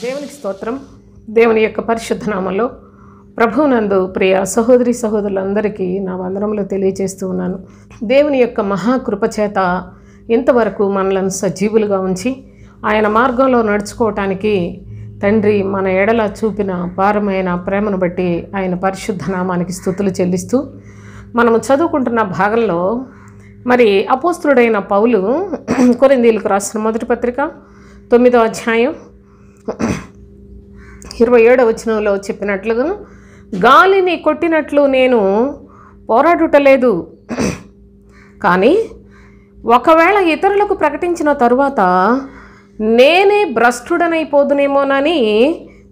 దేవునికి స్తోత్రం. దేవుని యొక్క పరిశుద్ధ నామములో ప్రభువునందు ప్రియ సహోదరి సహోదరులందరికీ నా వందనములు తెలియజేస్తూ ఉన్నాను. దేవుని యొక్క మహాకృప చేత ఇంతవరకు మనలను సజీవులుగా ఉంచి ఆయన మార్గంలో నడుచుకోవటానికి తండ్రి మన ఎడల చూపిన అపారమైన ప్రేమను బట్టి ఆయన పరిశుద్ధ నామానికి స్తుతులు చెల్లిస్తూ మనము చదువుకుంటున్న భాగంలో మరి అపోస్తులుడైన పౌలు కొరింథీయులకు రాసిన మొదటి పత్రిక 9వ అధ్యాయం 27వ వచనంలో చెప్పినట్లుగా, గాలిని కొట్టినట్లు నేను పోరాడుటలేదు, కానీ ఒకవేళ ఇతరులకు ప్రకటించిన తరువాత నేనే భ్రష్టుడనైపోదునేమోనని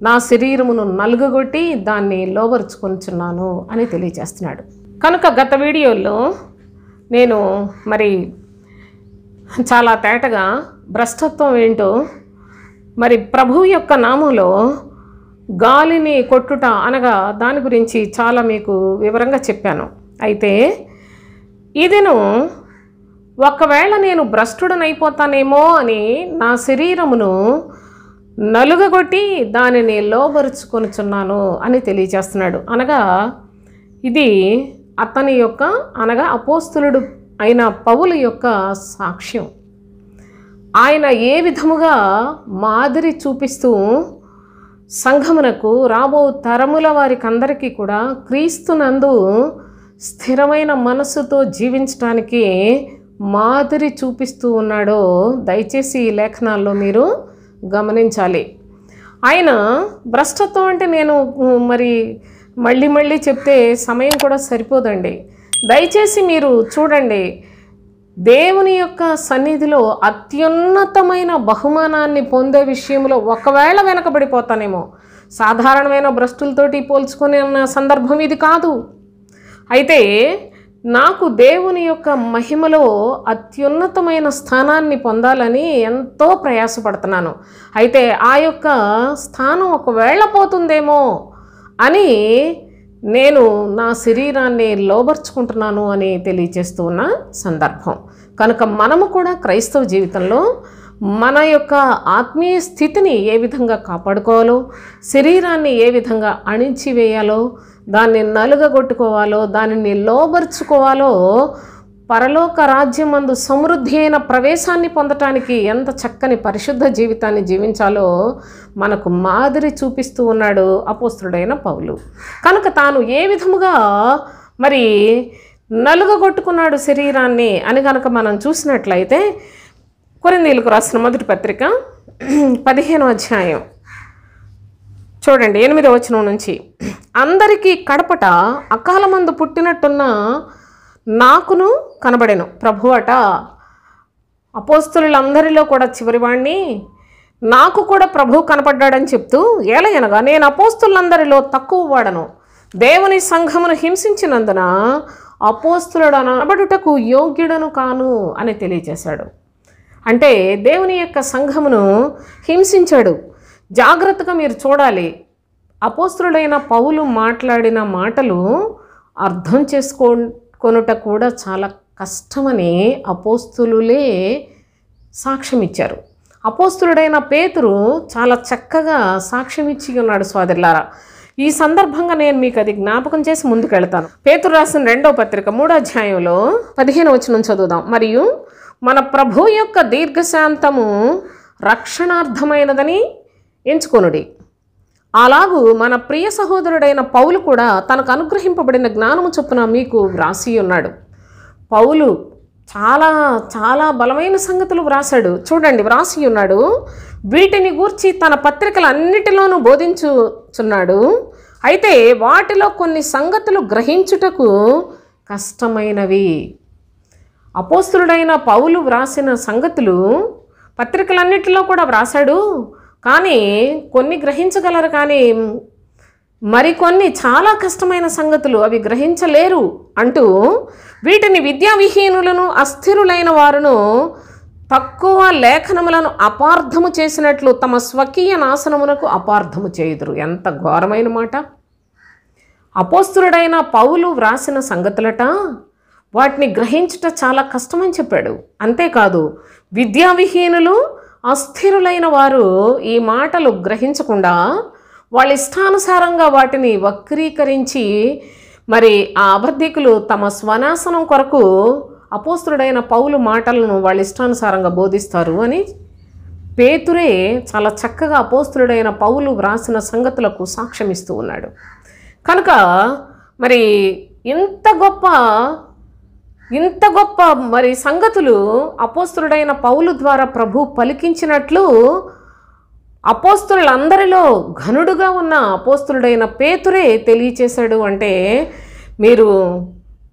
నా శరీరమును నలుగగొట్టి దాన్ని లోబరుచుకొనుచున్నాను అని తెలియజేస్తున్నాడు. కనుక గత వీడియోలో నేను మరి చాలా తేటగా భ్రష్టత్వం ఏంటో మరి ప్రభువు యొక్క నామంలో గాలిని కొట్టుట అనగా దాని గురించి చాలా మీకు వివరంగా చెప్పాను. అయితే ఇదిను ఒకవేళ నేను భ్రష్టుడనైపోతానేమో అని నా శరీరమును నలుగగొట్టి దానిని లోబరుచుకొనుచున్నాను అని తెలియజేస్తున్నాడు. అనగా ఇది అతని యొక్క అనగా అపోస్తులుడు అయిన పౌలు యొక్క సాక్ష్యం. ఆయన ఏ విధముగా మాదిరి చూపిస్తూ సంఘమునకు రాబో తరముల వారికి అందరికీ కూడా క్రీస్తునందు స్థిరమైన మనస్సుతో జీవించడానికి మాదిరి చూపిస్తూ ఉన్నాడో దయచేసి ఈ లేఖనాల్లో మీరు గమనించాలి. ఆయన భ్రష్టత్వం అంటే నేను మరి మళ్ళీ చెప్తే సమయం కూడా సరిపోదండి. దయచేసి మీరు చూడండి, దేవుని యొక్క సన్నిధిలో అత్యున్నతమైన బహుమానాన్ని పొందే విషయంలో ఒకవేళ వెనకబడిపోతానేమో, సాధారణమైన భ్రష్టులతోటి పోల్చుకునే సందర్భం ఇది కాదు. అయితే నాకు దేవుని యొక్క మహిమలో అత్యున్నతమైన స్థానాన్ని పొందాలని ఎంతో ప్రయాసపడుతున్నాను. అయితే ఆ యొక్క స్థానం ఒకవేళ పోతుందేమో అని నేను నా శరీరాన్ని లోబర్చుకుంటున్నాను అని తెలియజేస్తూ ఉన్న సందర్భం. కనుక మనము కూడా క్రైస్తవ జీవితంలో మన యొక్క ఆత్మీయ స్థితిని ఏ విధంగా కాపాడుకోవాలో, శరీరాన్ని ఏ విధంగా అణించివేయాలో, దాన్ని నలుగగొట్టుకోవాలో, దానిని లోబర్చుకోవాలో, పరలోక రాజ్యమందు సమృద్ధి అయిన ప్రవేశాన్ని పొందటానికి ఎంత చక్కని పరిశుద్ధ జీవితాన్ని జీవించాలో మనకు మాదిరి చూపిస్తూ ఉన్నాడు అపోస్తులుడైన పౌలు. కనుక తాను ఏ విధముగా మరి నలుగగొట్టుకున్నాడు శరీరాన్ని అని కనుక మనం చూసినట్లయితే కొరింథీయులకు రాసిన మొదటి పత్రిక 15వ అధ్యాయం చూడండి 8వ వచనం నుంచి, అందరికీ కడపట అకాలమందు పుట్టినట్టున్న నాకును కనబడెను ప్రభువట, అపోస్తులందరిలో కూడా చివరివాణ్ణి, నాకు కూడా ప్రభువు కనపడ్డాడని చెప్తూ, ఏలయనగా నేను అపోస్తులందరిలో తక్కువ వాడను, దేవుని సంఘమును హింసించినందున అపోస్తులుడు అనబడుటకు యోగ్యుడను కాను అని తెలియజేశాడు. అంటే దేవుని యొక్క సంఘమును హింసించాడు. జాగ్రత్తగా మీరు చూడాలి. అపోస్తులుడైన పౌలు మాట్లాడిన మాటలు అర్థం కొనుట కూడా చాలా కష్టమని అపోస్తులులే సాక్ష్యం ఇచ్చారు. అపోస్తులుడైన పేతురు చాలా చక్కగా సాక్ష్యం ఇచ్చి ఉన్నాడు. సోదరులారా, ఈ సందర్భంగా నేను మీకు అది జ్ఞాపకం చేసి ముందుకెళ్తాను. పేతురు రాసిన 2వ పత్రిక 3వ అధ్యాయంలో 15వ వచనం చదువుదాం. మరియు మన ప్రభు యొక్క దీర్ఘశాంతము రక్షణార్థమైనదని ఎంచుకొనుడి. అలాగూ మన ప్రియ సహోదరుడైన పౌలు కూడా తనకు అనుగ్రహింపబడిన జ్ఞానము చొప్పున మీకు వ్రాసి ఉన్నాడు. పౌలు చాలా చాలా బలమైన సంగతులు వ్రాసాడు. చూడండి, వ్రాసి ఉన్నాడు. వీటిని గూర్చి తన పత్రికలన్నిటిలోనూ బోధించుచున్నాడు. అయితే వాటిలో కొన్ని సంగతులు గ్రహించుటకు కష్టమైనవి. అపోస్తులుడైన పౌలు వ్రాసిన సంగతులు పత్రికలన్నిటిలో కూడా వ్రాసాడు, కానీ కొన్ని గ్రహించగలరు, కానీ మరికొన్ని చాలా కష్టమైన సంగతులు అవి గ్రహించలేరు అంటూ వీటిని విద్యావిహీనులను అస్థిరులైన వారును తక్కువ లేఖనములను అపార్థము చేసినట్లు తమ స్వకీయ నాశనమునకు అపార్థము చేయుదురు. ఎంత ఘోరమైన మాట! అపోస్తులుడైన పౌలు వ్రాసిన సంగతులట వాటిని గ్రహించుట చాలా కష్టమని చెప్పాడు. అంతేకాదు, విద్యావిహీనులు అస్థిరులైన వారు ఈ మాటలు గ్రహించకుండా వాళ్ళ ఇష్టానుసారంగా వాటిని వక్రీకరించి మరి ఆ అబద్ధికులు తమ స్వనాశనం కొరకు అపోస్తులుడైన పౌలు మాటలను వాళ్ళ ఇష్టానుసారంగా బోధిస్తారు అని పేతురే చాలా చక్కగా అపోస్తులుడైన పౌలు వ్రాసిన సంగతులకు సాక్ష్యం ఇస్తూ ఉన్నాడు. కనుక మరి ఇంత గొప్ప మరి సంగతులు అపోస్తులుడైన పౌలు ద్వారా ప్రభు పలికించినట్లు అపోస్తులందరిలో ఘనుడుగా ఉన్న అపోస్తులుడైన పేతురే తెలియచేశాడు. అంటే మీరు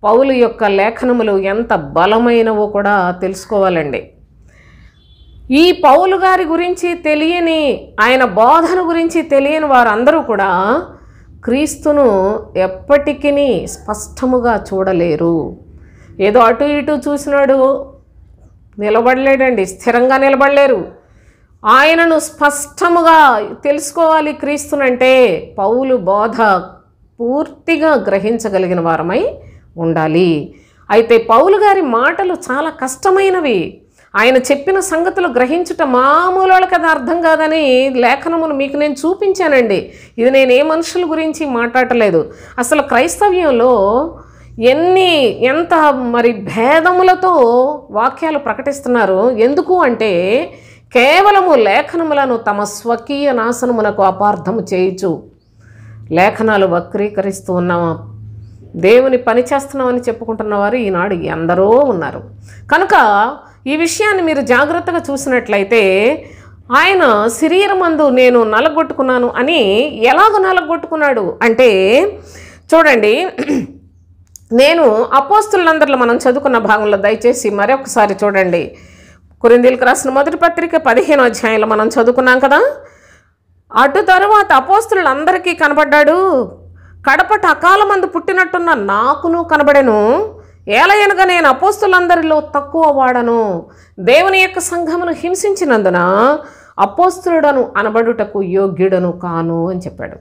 పౌలు యొక్క లేఖనములు ఎంత బలమైనవో కూడా తెలుసుకోవాలండి. ఈ పౌలు గారి గురించి తెలియని, ఆయన బోధన గురించి తెలియని వారందరూ కూడా క్రీస్తును ఎప్పటికీ స్పష్టముగా చూడలేరు. ఏదో అటు ఇటు చూసినాడు నిలబడలేడండి, స్థిరంగా నిలబడలేరు. ఆయనను స్పష్టముగా తెలుసుకోవాలి క్రీస్తునంటే పౌలు బోధ పూర్తిగా గ్రహించగలిగిన వారమై ఉండాలి. అయితే పౌలు గారి మాటలు చాలా కష్టమైనవి. ఆయన చెప్పిన సంగతులు గ్రహించుట మామూలు వాళ్ళకి అది అర్థం కాదని లేఖనమును మీకు నేను చూపించానండి. ఇది నేను ఏ మనుషుల గురించి మాట్లాడలేదు. అసలు క్రైస్తవ్యంలో ఎంత మరి భేదములతో వాక్యాలు ప్రకటిస్తున్నారు. ఎందుకు అంటే కేవలము లేఖనములను తమ స్వకీయ నాశనమునకు అపార్థము చేయుచు లేఖనాలు వక్రీకరిస్తూ ఉన్నాము, దేవుని పని చేస్తున్నామని చెప్పుకుంటున్న వారు ఈనాడు ఎందరో ఉన్నారు. కనుక ఈ విషయాన్ని మీరు జాగ్రత్తగా చూసినట్లయితే ఆయన శరీరమందు నేను నలగొట్టుకున్నాను అని ఎలాగ నలగొట్టుకున్నాడు అంటే చూడండి, నేను అపోస్తులందరిలో మనం చదువుకున్న భాగంలో దయచేసి మరొకసారి చూడండి. కొరింథీయులకు రాసిన మొదటి పత్రిక 15వ అధ్యాయంలో మనం చదువుకున్నాం కదా. అటు తరువాత అపోస్తులందరికీ కనబడ్డాడు, కడపట అకాలమందు పుట్టినట్టున్న నాకును కనబడెను. ఏలయనగా నేను అపోస్తులందరిలో తక్కువ వాడను, దేవుని యొక్క సంఘమును హింసించినందున అపోస్తులుడను అనబడుటకు యోగ్యుడను కాను అని చెప్పాడు.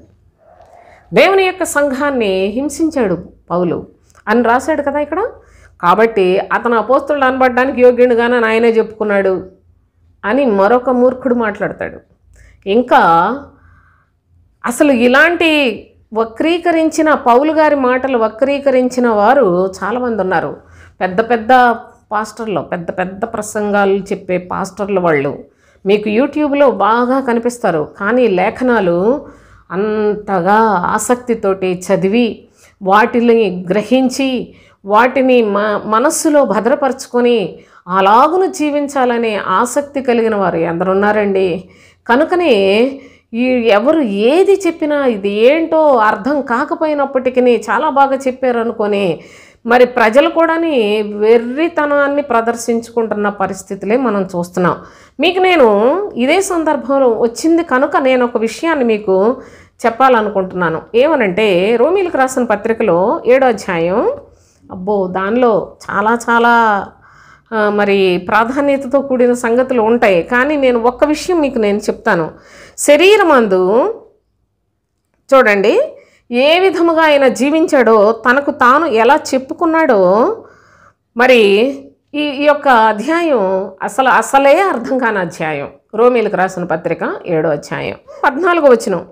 దేవుని యొక్క సంఘాన్ని హింసించాడు పౌలు అని రాశాడు కదా ఇక్కడ. కాబట్టి అతను అపోస్తులుడు అనబడడానికి యోగ్యుడుగానే ఆయనే చెప్పుకున్నాడు అని మరొక మూర్ఖుడు మాట్లాడతాడు. ఇంకా అసలు ఇలాంటి వక్రీకరించిన పౌలు గారి మాటలు వక్రీకరించిన వారు చాలామంది ఉన్నారు. పెద్ద పెద్ద పాస్టర్లు, పెద్ద పెద్ద ప్రసంగాలు చెప్పే పాస్టర్లు వాళ్ళు మీకు యూట్యూబ్లో బాగా కనిపిస్తారు. కానీ లేఖనాలు అంతగా ఆసక్తితోటి చదివి వాటిని గ్రహించి వాటిని మనస్సులో భద్రపరుచుకొని అలాగును జీవించాలనే ఆసక్తి కలిగిన వారు ఎందరున్నారండి. కనుకనే ఎవరు ఏది చెప్పినా ఇది ఏంటో అర్థం కాకపోయినప్పటికీ చాలా బాగా చెప్పారు అనుకొని మరి ప్రజలు కూడా వెర్రితనాన్ని ప్రదర్శించుకుంటున్న పరిస్థితులే మనం చూస్తున్నాం. మీకు నేను ఇదే సందర్భంలో వచ్చింది కనుక నేను ఒక విషయాన్ని మీకు చెప్పాలనుకుంటున్నాను. ఏమనంటే రోమీలకు రాసిన పత్రికలో 7వ అధ్యాయం, దానిలో చాలా చాలా మరి ప్రాధాన్యతతో కూడిన సంగతులు ఉంటాయి. కానీ నేను ఒక్క విషయం మీకు నేను చెప్తాను. శరీరమందు చూడండి ఏ విధముగా ఆయన జీవించాడో, తనకు తాను ఎలా చెప్పుకున్నాడో, మరి ఈ యొక్క అధ్యాయం అసలే అర్థం కాని అధ్యాయం. రోమీలకు రాసిన పత్రిక 7వ అధ్యాయం 14వ వచనం,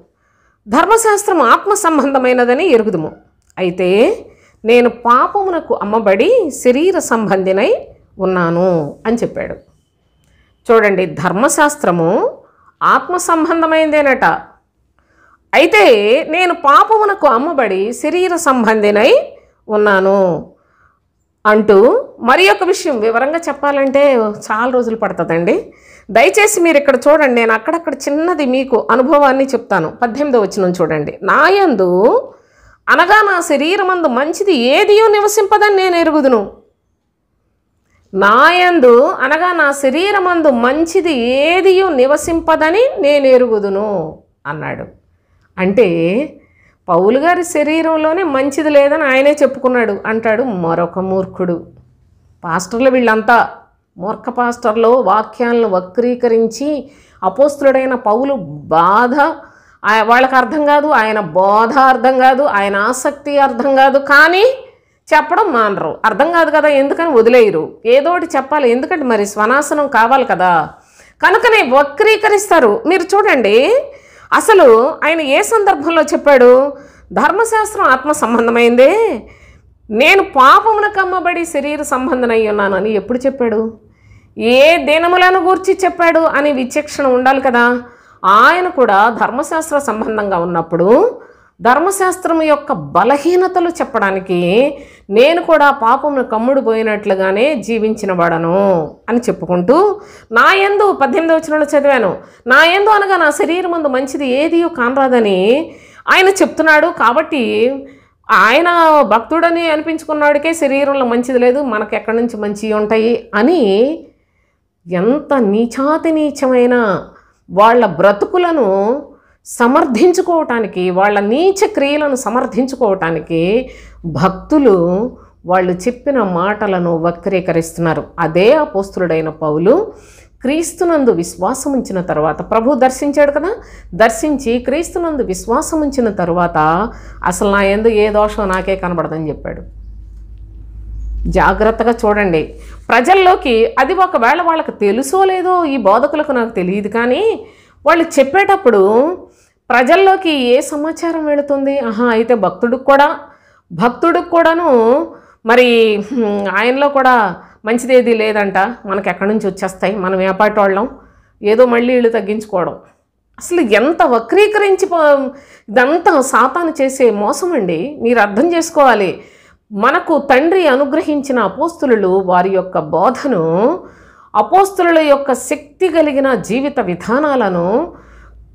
ధర్మశాస్త్రం ఆత్మ సంబంధమైనదని ఎరుగుదుము, అయితే నేను పాపమునకు అమ్మబడి శరీర సంబంధినై ఉన్నాను అని చెప్పాడు. చూడండి, ధర్మశాస్త్రము ఆత్మ సంబంధమైందేనట, అయితే నేను పాపమునకు అమ్మబడి శరీర సంబంధినై ఉన్నాను అంటూ మరి ఒక విషయం వివరంగా చెప్పాలంటే చాలా రోజులు పడుతుందండి. దయచేసి మీరు ఇక్కడ చూడండి, నేను అక్కడక్కడ చిన్నది మీకు అనుభవాన్ని చెప్తాను. 18వ వచనం చూడండి, నాయందు అనగా నా శరీరమందు మంచిది ఏదియో నివసింపదని నేను ఎరుగుదును. నాయందు అనగా నా శరీరమందు మంచిది ఏదియో నివసింపదని నేను ఎరుగుదును అన్నాడు. అంటే పౌలు గారి శరీరంలోనే మంచిది లేదని ఆయనే చెప్పుకున్నాడు అంటాడు మరొక మూర్ఖుడు. పాస్టర్లు వీళ్ళంతా మూర్ఖ పాస్టర్లు వాక్యాలను వక్రీకరించి అపోస్తులుడైన పౌలు బాధ వాళ్ళకి అర్థం కాదు, ఆయన బోధ అర్థం కాదు, ఆయన ఆసక్తి అర్థం కాదు, కానీ చెప్పడం మానరు. అర్థం కాదు కదా, ఎందుకని వదిలేయరు. ఏదోటి చెప్పాలి, ఎందుకంటే మరి స్వనాశనం కావాలి కదా. కనుకనే వక్రీకరిస్తారు. మీరు చూడండి, అసలు ఆయన ఏ సందర్భంలో చెప్పాడు? ధర్మశాస్త్రం ఆత్మ సంబంధమైందే, నేను పాపమునకు అమ్మబడి శరీర సంబంధమై ఉన్నాను అని ఎప్పుడు చెప్పాడు? ఏ దినములను గూర్చి చెప్పాడు అని విచక్షణ ఉండాలి కదా. ఆయన కూడా ధర్మశాస్త్ర సంబంధంగా ఉన్నప్పుడు ధర్మశాస్త్రం యొక్క బలహీనతలు చెప్పడానికి నేను కూడా పాపమును కమ్ముడు పోయినట్లుగానే జీవించిన వాడను అని చెప్పుకుంటూ, నా యందు 18వ వచనంలో చదివాను, నా యందు అనగా నా శరీరం ముందు మంచిది ఏది కానరాదని ఆయన చెప్తున్నాడు. కాబట్టి ఆయన భక్తుడని అనిపించుకున్నాడికే శరీరంలో మంచిది లేదు, మనకు ఎక్కడి నుంచి మంచివి ఉంటాయి అని ఎంత నీచాతి నీచమైన వాళ్ళ బ్రతుకులను సమర్థించుకోవటానికి, వాళ్ళ నీచ క్రియలను సమర్థించుకోవటానికి భక్తులు వాళ్ళు చెప్పిన మాటలను వక్రీకరిస్తున్నారు. అదే అపోస్తులుడైన పౌలు క్రీస్తునందు విశ్వాసం ఉంచిన తర్వాత, ప్రభు దర్శించాడు కదా, దర్శించి క్రీస్తునందు విశ్వాసం ఉంచిన తర్వాత అసలు నా యందు ఏ దోషం నాకే కనబడదని చెప్పాడు. జాగ్రత్తగా చూడండి. ప్రజల్లోకి అది ఒకవేళ వాళ్ళకి తెలుసో లేదో, ఈ బోధకులకు నాకు తెలియదు, కానీ వాళ్ళు చెప్పేటప్పుడు ప్రజల్లోకి ఏ సమాచారం వెళుతుంది? అయితే భక్తుడికి కూడాను మరి ఆయనలో కూడా మంచిదేది లేదంట, మనకు ఎక్కడి నుంచి వచ్చేస్తాయి, మనం ఏపాటి వాళ్ళం, ఏదో మళ్ళీ ఇళ్ళు తగ్గించుకోవడం. అసలు ఎంత వక్రీకరించి ఇదంతా సాతాను చేసే మోసం అండి. మీరు అర్థం చేసుకోవాలి. మనకు తండ్రి అనుగ్రహించిన అపోస్తులు వారి యొక్క బోధను, అపోస్తుల యొక్క శక్తి కలిగిన జీవిత విధానాలను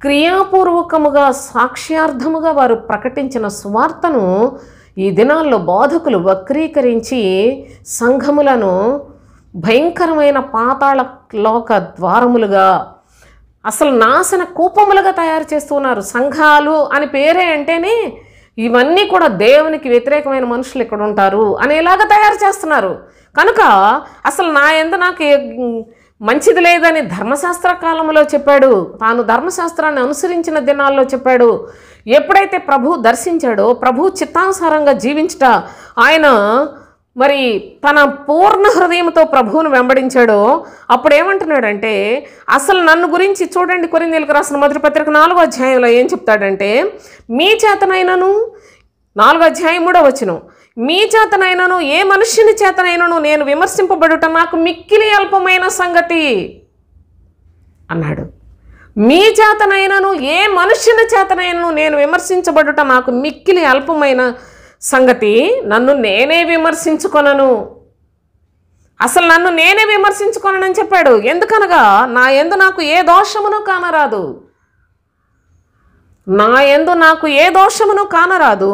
క్రియాపూర్వకముగా సాక్ష్యార్థముగా వారు ప్రకటించిన సువార్తను ఈ దినాల్లో బోధకులు వక్రీకరించి సంఘములను భయంకరమైన పాతాళ లోక ద్వారములుగా, అసలు నాశన కూపములుగా తయారు చేస్తున్నారు. సంఘాలు అని పేరే అంటేనే ఇవన్నీ కూడా దేవునికి వ్యతిరేకమైన మనుషులు ఇక్కడ ఉంటారు అనేలాగా తయారు చేస్తున్నారు. కనుక అసలు నా యందు నాకు మంచిది లేదని ధర్మశాస్త్ర కాలంలో చెప్పాడు, తాను ధర్మశాస్త్రాన్ని అనుసరించిన దినాల్లో చెప్పాడు. ఎప్పుడైతే ప్రభు దర్శించాడో, ప్రభు చిత్తానుసారంగా జీవించట ఆయన మరి తన పూర్ణ హృదయంతో ప్రభువును వెంబడించాడో అప్పుడు ఏమంటున్నాడంటే, అసలు నన్ను గురించి చూడండి, కొరింథీయులకు రాసిన మొదటి పత్రిక 4వ అధ్యాయంలో ఏం చెప్తాడంటే, మీ చేతనైనను 4వ అధ్యాయం 3వ వచనం, మీ చేతనైనను ఏ మనుష్యుని చేతనైనను నేను విమర్శింపబడుట నాకు మిక్కిలి అల్పమైన సంగతి అన్నాడు. మీ చేతనైనను ఏ మనుష్యుని చేతనైనను నేను విమర్శించబడుట నాకు మిక్కిలి అల్పమైన సంగతి, నన్ను నేనే విమర్శించుకొనను. అసలు నన్ను నేనే విమర్శించుకొనని చెప్పాడు. ఎందుకనగా నా యందు నాకు ఏ దోషమును కానరాదు, నా యందు నాకు ఏ దోషమును కానరాదు,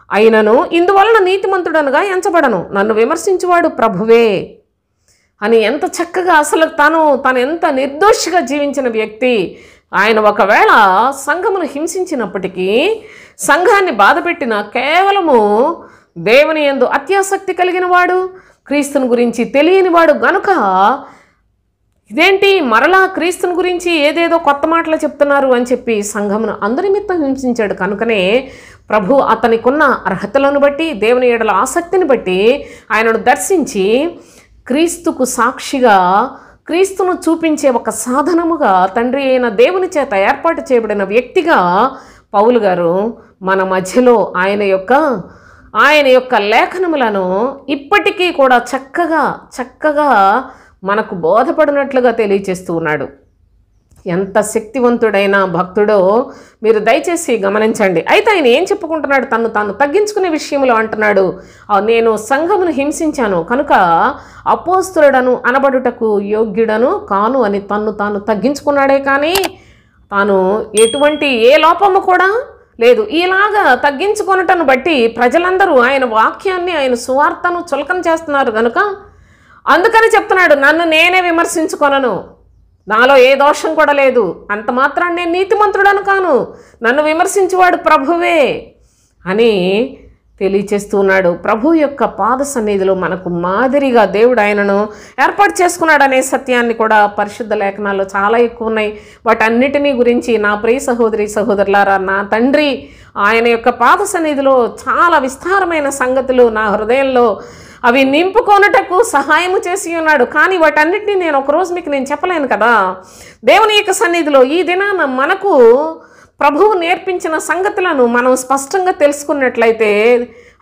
అయినను ఇందువలన నీతిమంతుడనుగా ఎంచబడను, నన్ను విమర్శించువాడు ప్రభువే అని ఎంత చక్కగా, అసలు తను ఎంత నిర్దోషిగా జీవించిన వ్యక్తి. ఆయన ఒకవేళ సంఘమును హింసించినప్పటికీ, సంఘాన్ని బాధపెట్టిన కేవలము దేవుని యందు అత్యాసక్తి కలిగిన వాడు, క్రీస్తుని గురించి తెలియనివాడు గనుక ఇదేంటి మరలా క్రీస్తుని గురించి ఏదేదో కొత్త మాటలు చెప్తున్నారు అని చెప్పి సంఘమును అందరినిమిత్తం హింసించాడు. కనుకనే ప్రభు అతనికున్న అర్హతలను బట్టి, దేవుని యేడల ఆసక్తిని బట్టి ఆయనను దర్శించి క్రీస్తుకు సాక్షిగా, క్రీస్తును చూపించే ఒక సాధనముగా తండ్రి అయిన దేవుని చేత ఏర్పాటు చేయబడిన వ్యక్తిగా పౌలు గారు మన మధ్యలో ఆయన యొక్క లేఖనములను ఇప్పటికీ కూడా చక్కగా మనకు బోధపడినట్లుగా తెలియచేస్తూ ఉన్నాడు. ఎంత శక్తివంతుడైన భక్తుడో మీరు దయచేసి గమనించండి. అయితే ఆయన ఏం చెప్పుకుంటున్నాడు? తాను తగ్గించుకునే విషయంలో అంటున్నాడు, నేను సంఘమును హింసించాను కనుక అపోస్తులుడను అనబడుటకు యోగ్యుడను కాను అని తాను తగ్గించుకున్నాడే కానీ తాను ఎటువంటి ఏ లోపము కూడా లేదు. ఇలాగా తగ్గించుకొనటను బట్టి ప్రజలందరూ ఆయన వాక్యాన్ని, ఆయన సువార్తను చులకన చేస్తున్నారు కనుక అందుకని చెప్తున్నాడు, నన్ను నేనే విమర్శించుకొనను, నాలో ఏ దోషం కూడా లేదు, అంత మాత్రాన్ని నేను నీతిమంతుడను కాను, నన్ను విమర్శించేవాడు ప్రభువే అని తెలియచేస్తూ ఉన్నాడు. ప్రభు యొక్క పాద సన్నిధిలో మనకు మాదిరిగా దేవుడు ఆయనను ఏర్పాటు చేసుకున్నాడు అనే సత్యాన్ని కూడా పరిశుద్ధ లేఖనాల్లో చాలా ఎక్కువ ఉన్నాయి. వాటన్నిటినీ గురించి నా ప్రియ సహోదరి సహోదరులారా, నా తండ్రి ఆయన యొక్క పాద సన్నిధిలో చాలా విస్తారమైన సంగతులు నా హృదయంలో అవి నింపుకొనుటకు సహాయము చేసి ఉన్నాడు. కానీ వాటన్నిటిని నేను ఒకరోజు మీకు నేను చెప్పలేను కదా. దేవుని యొక్క సన్నిధిలో ఈ దినాన మనకు ప్రభువు నేర్పించిన సంగతులను మనం స్పష్టంగా తెలుసుకున్నట్లయితే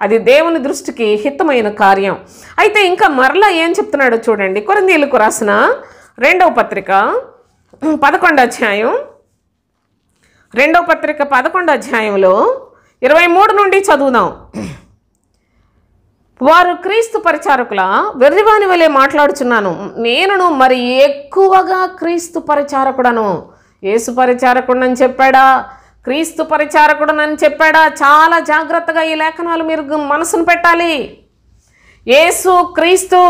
అది దేవుని దృష్టికి హితమైన కార్యం. అయితే ఇంకా మరలా ఏం చెప్తున్నాడో చూడండి. కొరింథీయులకు రాసిన 2వ పత్రిక 11వ అధ్యాయం, 2వ పత్రిక 11వ అధ్యాయంలో 23 నుండి చదువుదాం. వారు క్రీస్తు పరిచారకుల వెర్రివాని వలె మాట్లాడుచున్నాను, నేనును మరి ఎక్కువగా క్రీస్తు పరిచారకుడను. యేసు పరిచారకుడని చెప్పాడా, క్రీస్తు పరిచారకుడనని చెప్పాడా? చాలా జాగ్రత్తగా ఈ లేఖనాలు మీరు మనసును పెట్టాలి. యేసు క్రీస్తు,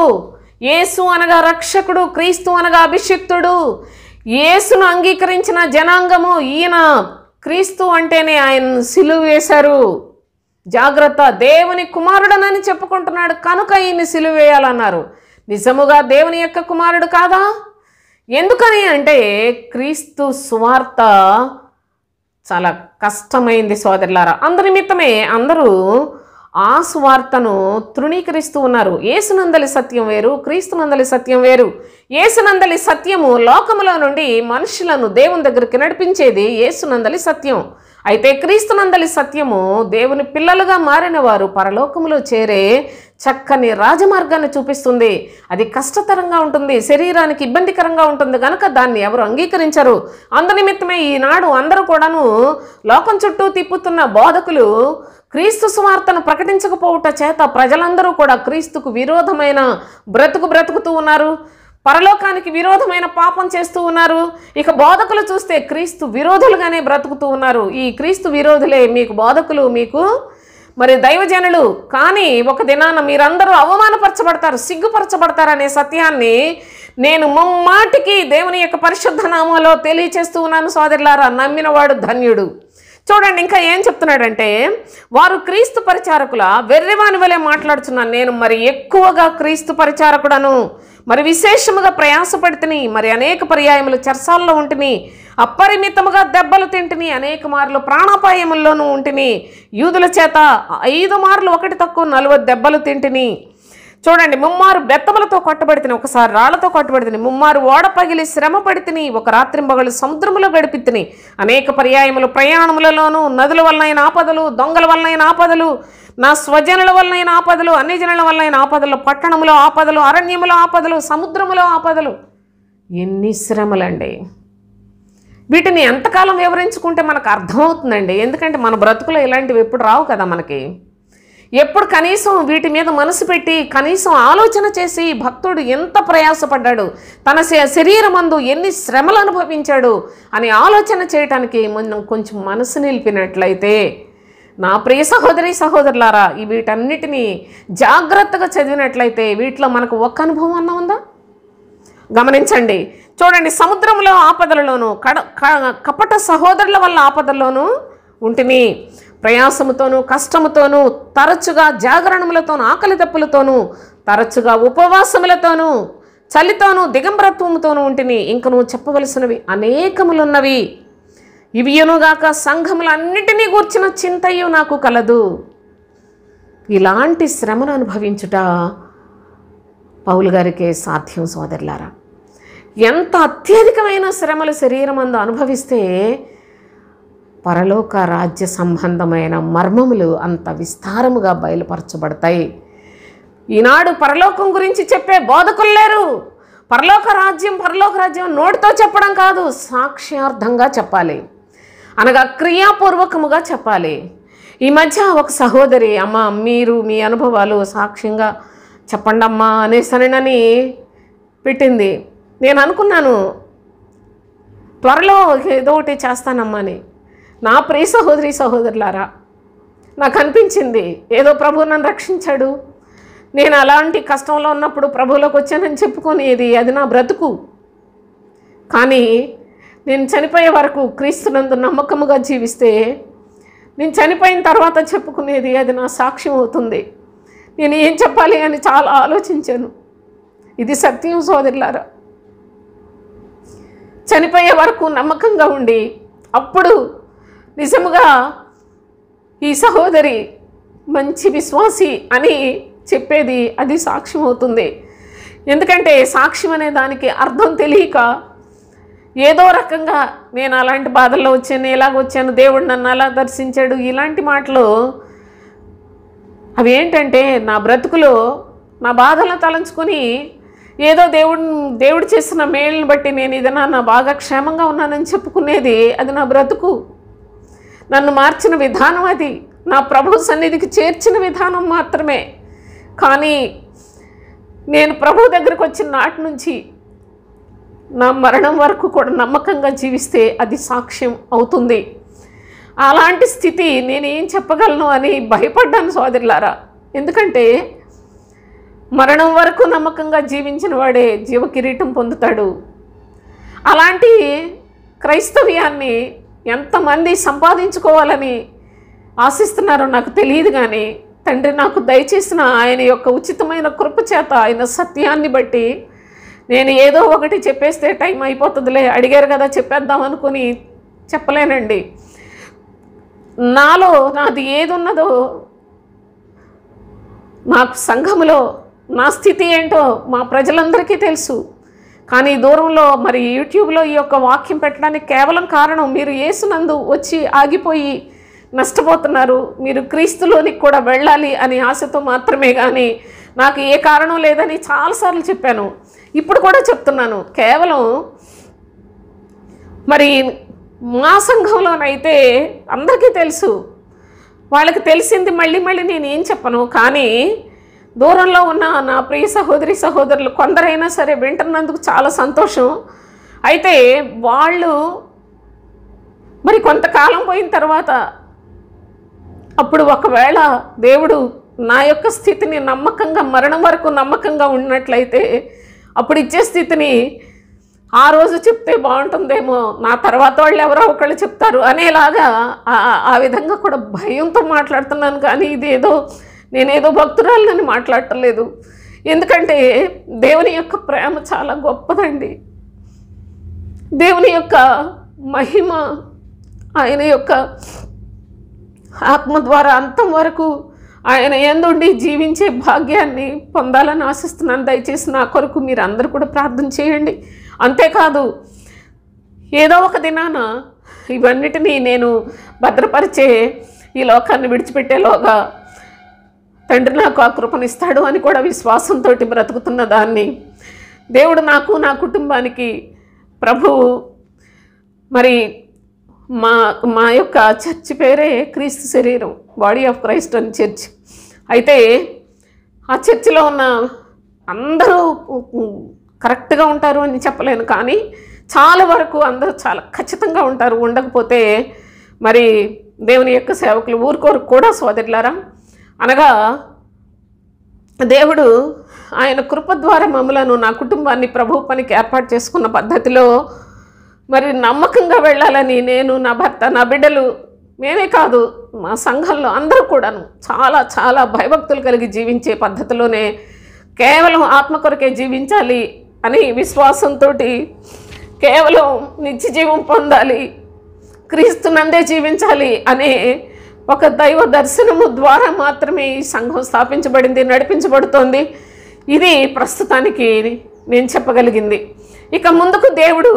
యేసు అనగా రక్షకుడు, క్రీస్తు అనగా అభిషిక్తుడు. యేసును అంగీకరించిన జనాంగము ఈయన. క్రీస్తు అంటేనే ఆయన సిలువ వేశారు. జాగ్రత్త, దేవుని కుమారుడనని చెప్పుకుంటున్నాడు కనుక ఈయన్ని సిలువ వేయాలన్నారు. నిజముగా దేవుని యొక్క కుమారుడు కాదా? ఎందుకని అంటే క్రీస్తు సువార్త చాలా కష్టమైంది సోదరులారా. అందు నిమిత్తమే అందరూ ఆ సువార్తను తృణీకరిస్తూ ఉన్నారు. యేసునందలి సత్యం వేరు, క్రీస్తునందలి సత్యం వేరు. యేసునందలి సత్యము లోకములో నుండి మనుషులను దేవుని దగ్గరికి నడిపించేది యేసునందలి సత్యం. అయితే క్రీస్తునందలి సత్యము దేవుని పిల్లలుగా మారిన వారు పరలోకములో చేరే చక్కని రాజమార్గాన్ని చూపిస్తుంది. అది కష్టతరంగా ఉంటుంది, శరీరానికి ఇబ్బందికరంగా ఉంటుంది కనుక దాన్ని ఎవరు అంగీకరించరు. అందునిమిత్తమే ఈనాడు అందరూ కూడాను లోకం చుట్టూ తిప్పుతున్న బోధకులు క్రీస్తు సువార్తను ప్రకటించకపోవట చేత ప్రజలందరూ కూడా క్రీస్తుకు విరోధమైన బ్రతుకుతూ ఉన్నారు. పరలోకానికి విరోధమైన పాపం చేస్తూ ఉన్నారు. ఇక బోధకులు చూస్తే క్రీస్తు విరోధులుగానే బ్రతుకుతూ ఉన్నారు. ఈ క్రీస్తు విరోధులే మీకు బోధకులు, మీకు మరి దైవజనులు. కానీ ఒక దినాన మీరందరూ అవమానపరచబడతారు, సిగ్గుపరచబడతారు అనే సత్యాన్ని నేను ముమ్మాటికి దేవుని యొక్క పరిశుద్ధ నామంలో తెలియచేస్తూ ఉన్నాను సోదరులారా. నమ్మినవాడు ధన్యుడు. చూడండి ఇంకా ఏం చెప్తున్నాడంటే, వారు క్రీస్తు పరిచారకుల వెర్రివాని వలె మాట్లాడుచున్నాను, నేను మరి ఎక్కువగా క్రీస్తు పరిచారకుడను, మరి విశేషముగా ప్రయాసపడితిని, మరి అనేక పర్యాయములు చెరసాల్లో ఉంటిని, అపరిమితముగా దెబ్బలు తింటిని, అనేక మార్లు ప్రాణాపాయముల్లోనూ ఉంటిని, యూదుల చేత 5 మార్లు 1 తక్కువ 40 దెబ్బలు తింటిని. చూడండి, 3 మారు బెత్తములతో కొట్టబడితిని, ఒకసారి రాళ్లతో కొట్టబడితిని, 3 మారు ఓడ పగిలి శ్రమ పడితిని, ఒక రాత్రింబగళ్ళు సముద్రములో గడిపితిని, అనేక పర్యాయములు ప్రయాణములలోనూ, నదుల వలనైన ఆపదలు, దొంగల వలనైన ఆపదలు, నా స్వజనుల వలనైన ఆపదలు, అన్ని జనుల వలనైన ఆపదలు, పట్టణములో ఆపదలు, అరణ్యములో ఆపదలు, సముద్రములో ఆపదలు. ఎన్ని శ్రమలండి! వీటిని ఎంతకాలం వివరించుకుంటే మనకు అర్థమవుతుందండి. ఎందుకంటే మన బ్రతుకులో ఇలాంటివి ఎప్పుడు రావు కదా మనకి. ఎప్పుడు కనీసం వీటి మీద మనసు పెట్టి కనీసం ఆలోచన చేసి భక్తుడు ఎంత ప్రయాసపడ్డాడు, తన శరీరమందు ఎన్ని శ్రమలు అనుభవించాడు అని ఆలోచన చేయటానికి మనం కొంచెం మనసు నిలిపినట్లయితే, నా ప్రియ సహోదరి సహోదరులారా, వీటన్నిటినీ జాగ్రత్తగా చదివినట్లయితే వీటిలో మనకు ఒక్క అనుభవం అన్న ఉందా? గమనించండి. చూడండి, సముద్రంలో ఆపదలలోనూ కపట సహోదరుల వల్ల ఆపదల్లోనూ ఉంటిని, ప్రయాసముతోనూ కష్టముతోనూ, తరచుగా జాగరణములతోనూ, ఆకలి దప్పులతోనూ, తరచుగా ఉపవాసములతోనూ, చలితోనూ, దిగంబరత్వముతోనూ ఉంటిని. ఇంక నువ్వు చెప్పవలసినవి అనేకములున్నవి. ఇవియునుగాక సంఘములన్నిటినీ గూర్చిన చింతయు నాకు కలదు. ఇలాంటి శ్రమను అనుభవించుట పౌలు గారికే సాధ్యం సోదరులారా. ఎంత అత్యధికమైన శ్రమలు శరీరమందు అనుభవిస్తే పరలోక రాజ్య సంబంధమైన మర్మములు అంత విస్తారముగా బయలుపరచబడతాయి. ఈనాడు పరలోకం గురించి చెప్పే బోధకులు లేరు. పరలోక రాజ్యం నోటితో చెప్పడం కాదు, సాక్ష్యార్థంగా చెప్పాలి, అనగా క్రియాపూర్వకముగా చెప్పాలి. ఈ మధ్య ఒక సహోదరి, అమ్మ మీరు మీ అనుభవాలు సాక్ష్యంగా చెప్పండి అమ్మా అనేసనని పెట్టింది. నేను అనుకున్నాను త్వరలో ఏదో ఒకటి చేస్తానమ్మా అని. నా ప్రియ సహోదరి సహోదరులారా, నాకు అనిపించింది ఏదో ప్రభువు నన్ను రక్షించాడు, నేను అలాంటి కష్టంలో ఉన్నప్పుడు ప్రభువులోకి వచ్చానని చెప్పుకునేది అది నా బ్రతుకు. కానీ నేను చనిపోయే వరకు క్రీస్తునందు నమ్మకముగా జీవిస్తే నేను చనిపోయిన తర్వాత చెప్పుకునేది అది నా సాక్ష్యం అవుతుంది. నేను ఏం చెప్పాలి అని చాలా ఆలోచించాను. ఇది సత్యం సోదరులారా. చనిపోయే వరకు నమ్మకంగా ఉండి అప్పుడు నిజముగా ఈ సహోదరి మంచి విశ్వాసి అని చెప్పేది అది సాక్ష్యం అవుతుంది. ఎందుకంటే సాక్ష్యం అనే దానికి అర్థం తెలియక ఏదో రకంగా నేను అలాంటి బాధల్లో వచ్చాను, ఇలాగ వచ్చాను, దేవుడు నన్ను అలా దర్శించాడు, ఇలాంటి మాటలు అవి ఏంటంటే నా బ్రతుకులో నా బాధలను తలంచుకొని ఏదో దేవుడు చేసిన మేలుని బట్టి నేను ఏదైనా నా బాగా క్షేమంగా ఉన్నానని చెప్పుకునేది అది నా బ్రతుకు. నన్ను మార్చిన విధానం అది, నా ప్రభు సన్నిధికి చేర్చిన విధానం మాత్రమే. కానీ నేను ప్రభు దగ్గరికి వచ్చిన నాటి నుంచి నా మరణం వరకు కూడా నమ్మకంగా జీవిస్తే అది సాక్ష్యం అవుతుంది. అలాంటి స్థితి నేను ఏం చెప్పగలను అని భయపడ్డాను సోదరులారా. ఎందుకంటే మరణం వరకు నమ్మకంగా జీవించిన వాడే జీవ కిరీటం పొందుతాడు. అలాంటి క్రైస్తవ్యాన్ని ఎంతమంది సంపాదించుకోవాలని ఆశిస్తున్నారో నాకు తెలియదు. కానీ తండ్రి నాకు దయచేసిన ఆయన యొక్క ఉచితమైన కృప చేత, ఆయన సత్యాన్ని బట్టి నేను ఏదో ఒకటి చెప్పేస్తే టైం అయిపోతుందిలే, అడిగారు కదా చెప్పేద్దాం అనుకుని చెప్పలేనండి. నాలో నాది ఏది ఉన్నదో, నాకు సంఘములో నా స్థితి ఏంటో మా ప్రజలందరికీ తెలుసు. కానీ దూరంలో మరి యూట్యూబ్లో ఈ యొక్క వాక్యం పెట్టడానికి కేవలం కారణం మీరు యేసునందు వచ్చి ఆగిపోయి నష్టపోతున్నారు, మీరు క్రీస్తులోనికి కూడా వెళ్ళాలి అని ఆశతో మాత్రమే. కానీ నాకు ఏ కారణం లేదని చాలాసార్లు చెప్పాను, ఇప్పుడు కూడా చెప్తున్నాను. కేవలం మరి మా సంఘంలోనైతే అందరికీ తెలుసు, వాళ్ళకి తెలిసింది మళ్ళీ నేను ఏం చెప్పను. కానీ దూరంలో ఉన్న నా ప్రియ సహోదరి సహోదరులు కొందరైనా సరే వింటున్నందుకు చాలా సంతోషం. అయితే వాళ్ళు మరి కొంతకాలం పోయిన తర్వాత అప్పుడు ఒకవేళ దేవుడు నా యొక్క స్థితిని నమ్మకంగా మరణం వరకు నమ్మకంగా ఉన్నట్లయితే అప్పుడు ఇచ్చే స్థితిని ఆ రోజు చెప్తే బాగుంటుందేమో, నా తర్వాత వాళ్ళు ఎవరో ఒకళ్ళు చెప్తారు అనేలాగా ఆ విధంగా కూడా భయంతో మాట్లాడుతున్నాను. కానీ ఇదేదో నేనేదో భక్తురాలని మాట్లాడటం లేదు. ఎందుకంటే దేవుని యొక్క ప్రేమ చాలా గొప్పదండి. దేవుని యొక్క మహిమ, ఆయన యొక్క ఆత్మ ద్వారా అంతం వరకు ఆయన యందుండి జీవించే భాగ్యాన్ని పొందాలని ఆశిస్తున్నాను. దయచేసి నా కొరకు మీరు అందరూ కూడా ప్రార్థన చేయండి. అంతేకాదు ఏదో ఒక దినాన ఇవన్నిటినీ నేను భద్రపరిచే ఈ లోకాన్ని విడిచిపెట్టేలోగా తండ్రి నాకు ఆ కృపనిస్తాడు అని కూడా విశ్వాసంతో బ్రతుకుతున్న దాన్ని దేవుడు నాకు నా కుటుంబానికి ప్రభువు మరి మా యొక్క చర్చ్ పేరే క్రీస్తు శరీరం, బాడీ ఆఫ్ క్రైస్ట్ అని చర్చ్. అయితే ఆ చర్చిలో ఉన్న అందరూ కరెక్ట్గా ఉంటారు అని చెప్పలేను, కానీ చాలా వరకు అందరూ చాలా ఖచ్చితంగా ఉంటారు. ఉండకపోతే మరి దేవుని యొక్క సేవకులు ఊరుకోరు కూడా సోదరులారా. అనగా దేవుడు ఆయన కృప ద్వారా మమ్మలను, నా కుటుంబాన్ని ప్రభు పనికి ఏర్పాటు చేసుకున్న పద్ధతిలో మరి నమ్మకంగా వెళ్ళాలని నేను, నా భర్త, నా బిడ్డలు, మేమే కాదు మా సంఘంలో అందరూ కూడాను చాలా చాలా భయభక్తులు కలిగి జీవించే పద్ధతిలోనే కేవలం ఆత్మ కొరకే జీవించాలి అని విశ్వాసంతో కేవలం నిత్య జీవం పొందాలి, క్రీస్తునందే జీవించాలి అనే ఒక దైవ దర్శనము ద్వారా మాత్రమే ఈ సంఘం స్థాపించబడింది, నడిపించబడుతోంది. ఇది ప్రస్తుతానికి నేను చెప్పగలిగింది. ఇక ముందుకు దేవుడు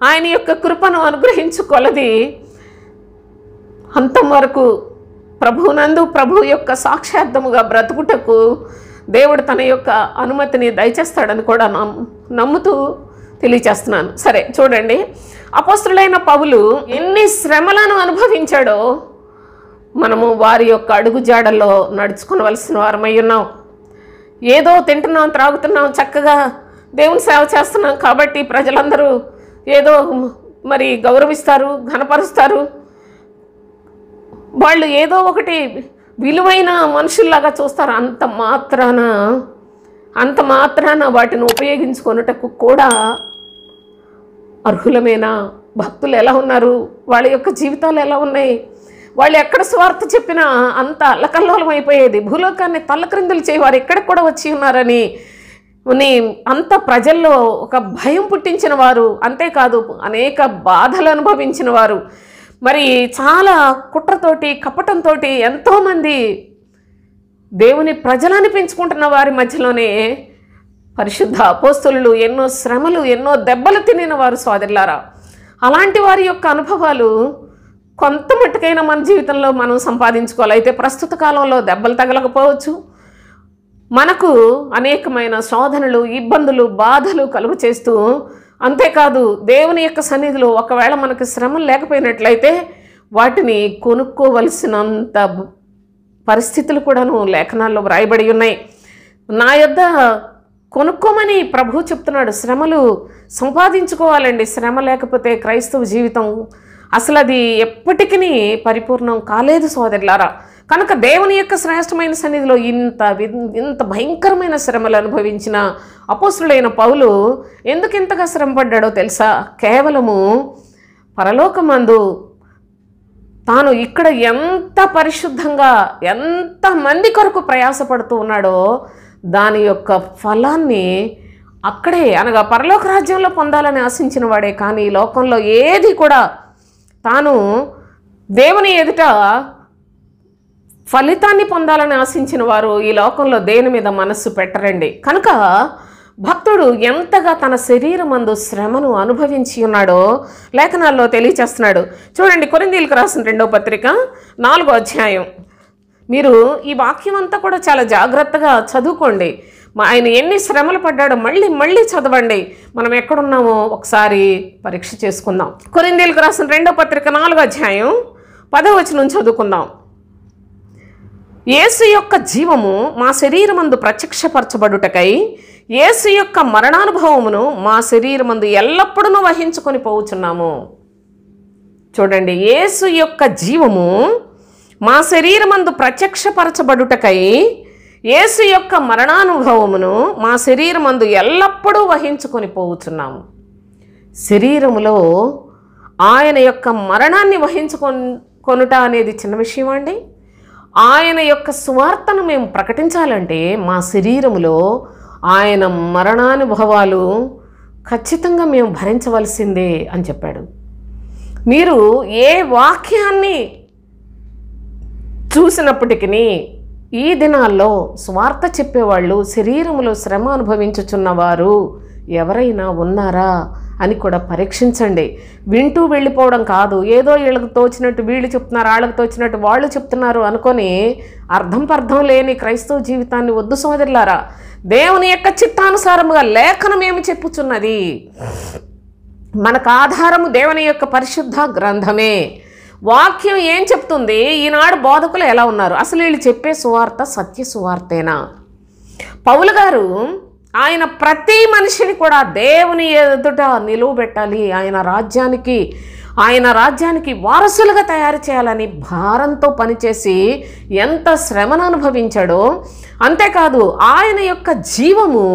ఆయన యొక్క కృపను అనుగ్రహించుకొలది అంతం వరకు ప్రభువునందు ప్రభు యొక్క సాక్షార్థముగా బ్రతుకుటకు దేవుడు తన యొక్క అనుమతిని దయచేస్తాడని కూడా నమ్ముతూ తెలియచేస్తున్నాను. సరే చూడండి, అపోస్తలుడైన పౌలు ఎన్ని శ్రమలను అనుభవించాడో మనము వారి యొక్క అడుగుజాడల్లో నడుచుకోవలసిన వారమై ఉన్నాం. ఏదో తింటున్నాం, త్రాగుతున్నాం, చక్కగా దేవుని సేవ చేస్తున్నాం కాబట్టి ప్రజలందరూ ఏదో మరి గౌరవిస్తారు, ఘనపరుస్తారు. వాళ్ళు ఏదో ఒకటి విలువైన మనుషుల్లాగా చూస్తారు. అంత మాత్రాన వాటిని ఉపయోగించుకొనుటకు కూడా అర్హులమైన భక్తులు ఎలా ఉన్నారు, వాళ్ళ యొక్క జీవితాలు ఎలా ఉన్నాయి, వాళ్ళు ఎక్కడ స్వార్థ చెప్పినా అంత అల్లకల్లోలం అయిపోయేది. భూలోకాన్ని తల్లక్రిందులు చేయవారు ఎక్కడికి కూడా వచ్చి ఉన్నారని అంత ప్రజల్లో ఒక భయం పుట్టించిన వారు, అంతేకాదు అనేక బాధలు అనుభవించిన వారు, మరి చాలా కుట్రతోటి కపటంతో ఎంతోమంది దేవుని ప్రజలని పెంచుకుంటున్న వారి మధ్యలోనే పరిశుద్ధ అపోస్తలులు ఎన్నో శ్రమలు, ఎన్నో దెబ్బలు తినిన వారు సోదరులారా. అలాంటి వారి యొక్క అనుభవాలు కొంత మట్టుకైనా మన జీవితంలో మనం సంపాదించుకోవాలి. అయితే ప్రస్తుత కాలంలో దెబ్బలు తగలకపోవచ్చు, మనకు అనేకమైన శోధనలు, ఇబ్బందులు, బాధలు కలుగు చేస్తూ, అంతేకాదు దేవుని యొక్క సన్నిధిలో ఒకవేళ మనకు శ్రమలు లేకపోయినట్లయితే వాటిని కొనుక్కోవలసినంత పరిస్థితులు కూడాను లేఖనాల్లో వ్రాయబడి ఉన్నాయి. నా యొద్ద కొనుక్కోమని ప్రభు చెప్తున్నాడు. శ్రమలు సంపాదించుకోవాలండి. శ్రమ లేకపోతే క్రైస్తవ జీవితం అసలు అది ఎప్పటికీ పరిపూర్ణం కాలేదు సోదరులారా. కనుక దేవుని యొక్క శ్రేష్టమైన సన్నిధిలో ఇంత భయంకరమైన శ్రమలు అనుభవించిన అపోస్తులైన పౌలు ఎందుకు ఇంతగా శ్రమపడ్డాడో తెలుసా? కేవలము పరలోకమందు తాను ఇక్కడ ఎంత పరిశుద్ధంగా ఎంతమంది కొరకు ప్రయాసపడుతూ ఉన్నాడో దాని యొక్క ఫలాన్ని అక్కడే, అనగా పరలోక రాజ్యంలో పొందాలని ఆశించిన వాడే. కానీ ఈ లోకంలో ఏది కూడా తాను దేవుని ఎదుట ఫలితాన్ని పొందాలని ఆశించిన వారు ఈ లోకంలో దేని మీద మనస్సు పెట్టరండి. కనుక భక్తుడు ఎంతగా తన శరీరమందు శ్రమను అనుభవించి ఉన్నాడో లేఖనాల్లో తెలియచేస్తున్నాడు. చూడండి, కొరింథీయులకు రాసిన 2వ పత్రిక 4వ అధ్యాయం. మీరు ఈ వాక్యం అంతా కూడా చాలా జాగ్రత్తగా చదువుకోండి. ఆయన ఎన్ని శ్రమలు పడ్డాడో మళ్ళీ మళ్ళీ చదవండి. మనం ఎక్కడున్నామో ఒకసారి పరీక్ష చేసుకుందాం. కొరింథీయులకు రాసిన 2వ పత్రిక 4వ అధ్యాయం 10వ వచనం చదువుకుందాం. యేసు యొక్క జీవము మా శరీరమందు ప్రత్యక్షపరచబడుటకై యేసు యొక్క మరణానుభవమును మా శరీరమందు ఎల్లప్పుడూ వహించుకొని పోవుచున్నాము. చూడండి, యేసు యొక్క జీవము మా శరీరమందు ప్రత్యక్షపరచబడుటకై యేసు యొక్క మరణానుభవమును మా శరీరమందు ఎల్లప్పుడూ వహించుకొని పోవుచున్నాము. శరీరములో ఆయన యొక్క మరణాన్ని వహించుకొనుట అనేది చిన్న విషయం అండి. ఆయన యొక్క సువార్తను మేము ప్రకటించాలంటే మా శరీరములో ఆయన మరణానుభవాలు ఖచ్చితంగా మేము భరించవలసిందే అని చెప్పాడు. మీరు ఏ వాక్యాన్ని చూసినప్పటికీ ఈ దినాల్లో సువార్త చెప్పేవాళ్ళు శరీరములో శ్రమ అనుభవించుచున్నవారు ఎవరైనా ఉన్నారా అని కూడా పరీక్షించండి. వింటూ వెళ్ళిపోవడం కాదు. ఏదో వీళ్ళకి తోచినట్టు వీళ్ళు చెప్తున్నారు, వాళ్ళకి తోచినట్టు వాళ్ళు చెప్తున్నారు అనుకొని అర్థం పర్థం లేని క్రైస్తవ జీవితాన్ని వద్దు సోదరులారా. దేవుని యొక్క చిత్తానుసారముగా లేఖనం ఏమి చెప్పుచున్నది? మనకు ఆధారము దేవుని యొక్క పరిశుద్ధ గ్రంథమే. వాక్యం ఏం చెప్తుంది? ఈనాడు బోధకులు ఎలా ఉన్నారు? అసలు వీళ్ళు చెప్పే సువార్త సత్య సువార్తేనా? పౌలు గారు ఆయన ప్రతి మనిషిని కూడా దేవుని ఎదుట నిలువబెట్టాలి, ఆయన రాజ్యానికి వారసులుగా తయారు చేయాలని భారంతో పనిచేసి ఎంత శ్రమను అనుభవించాడో, అంతేకాదు ఆయన యొక్క జీవము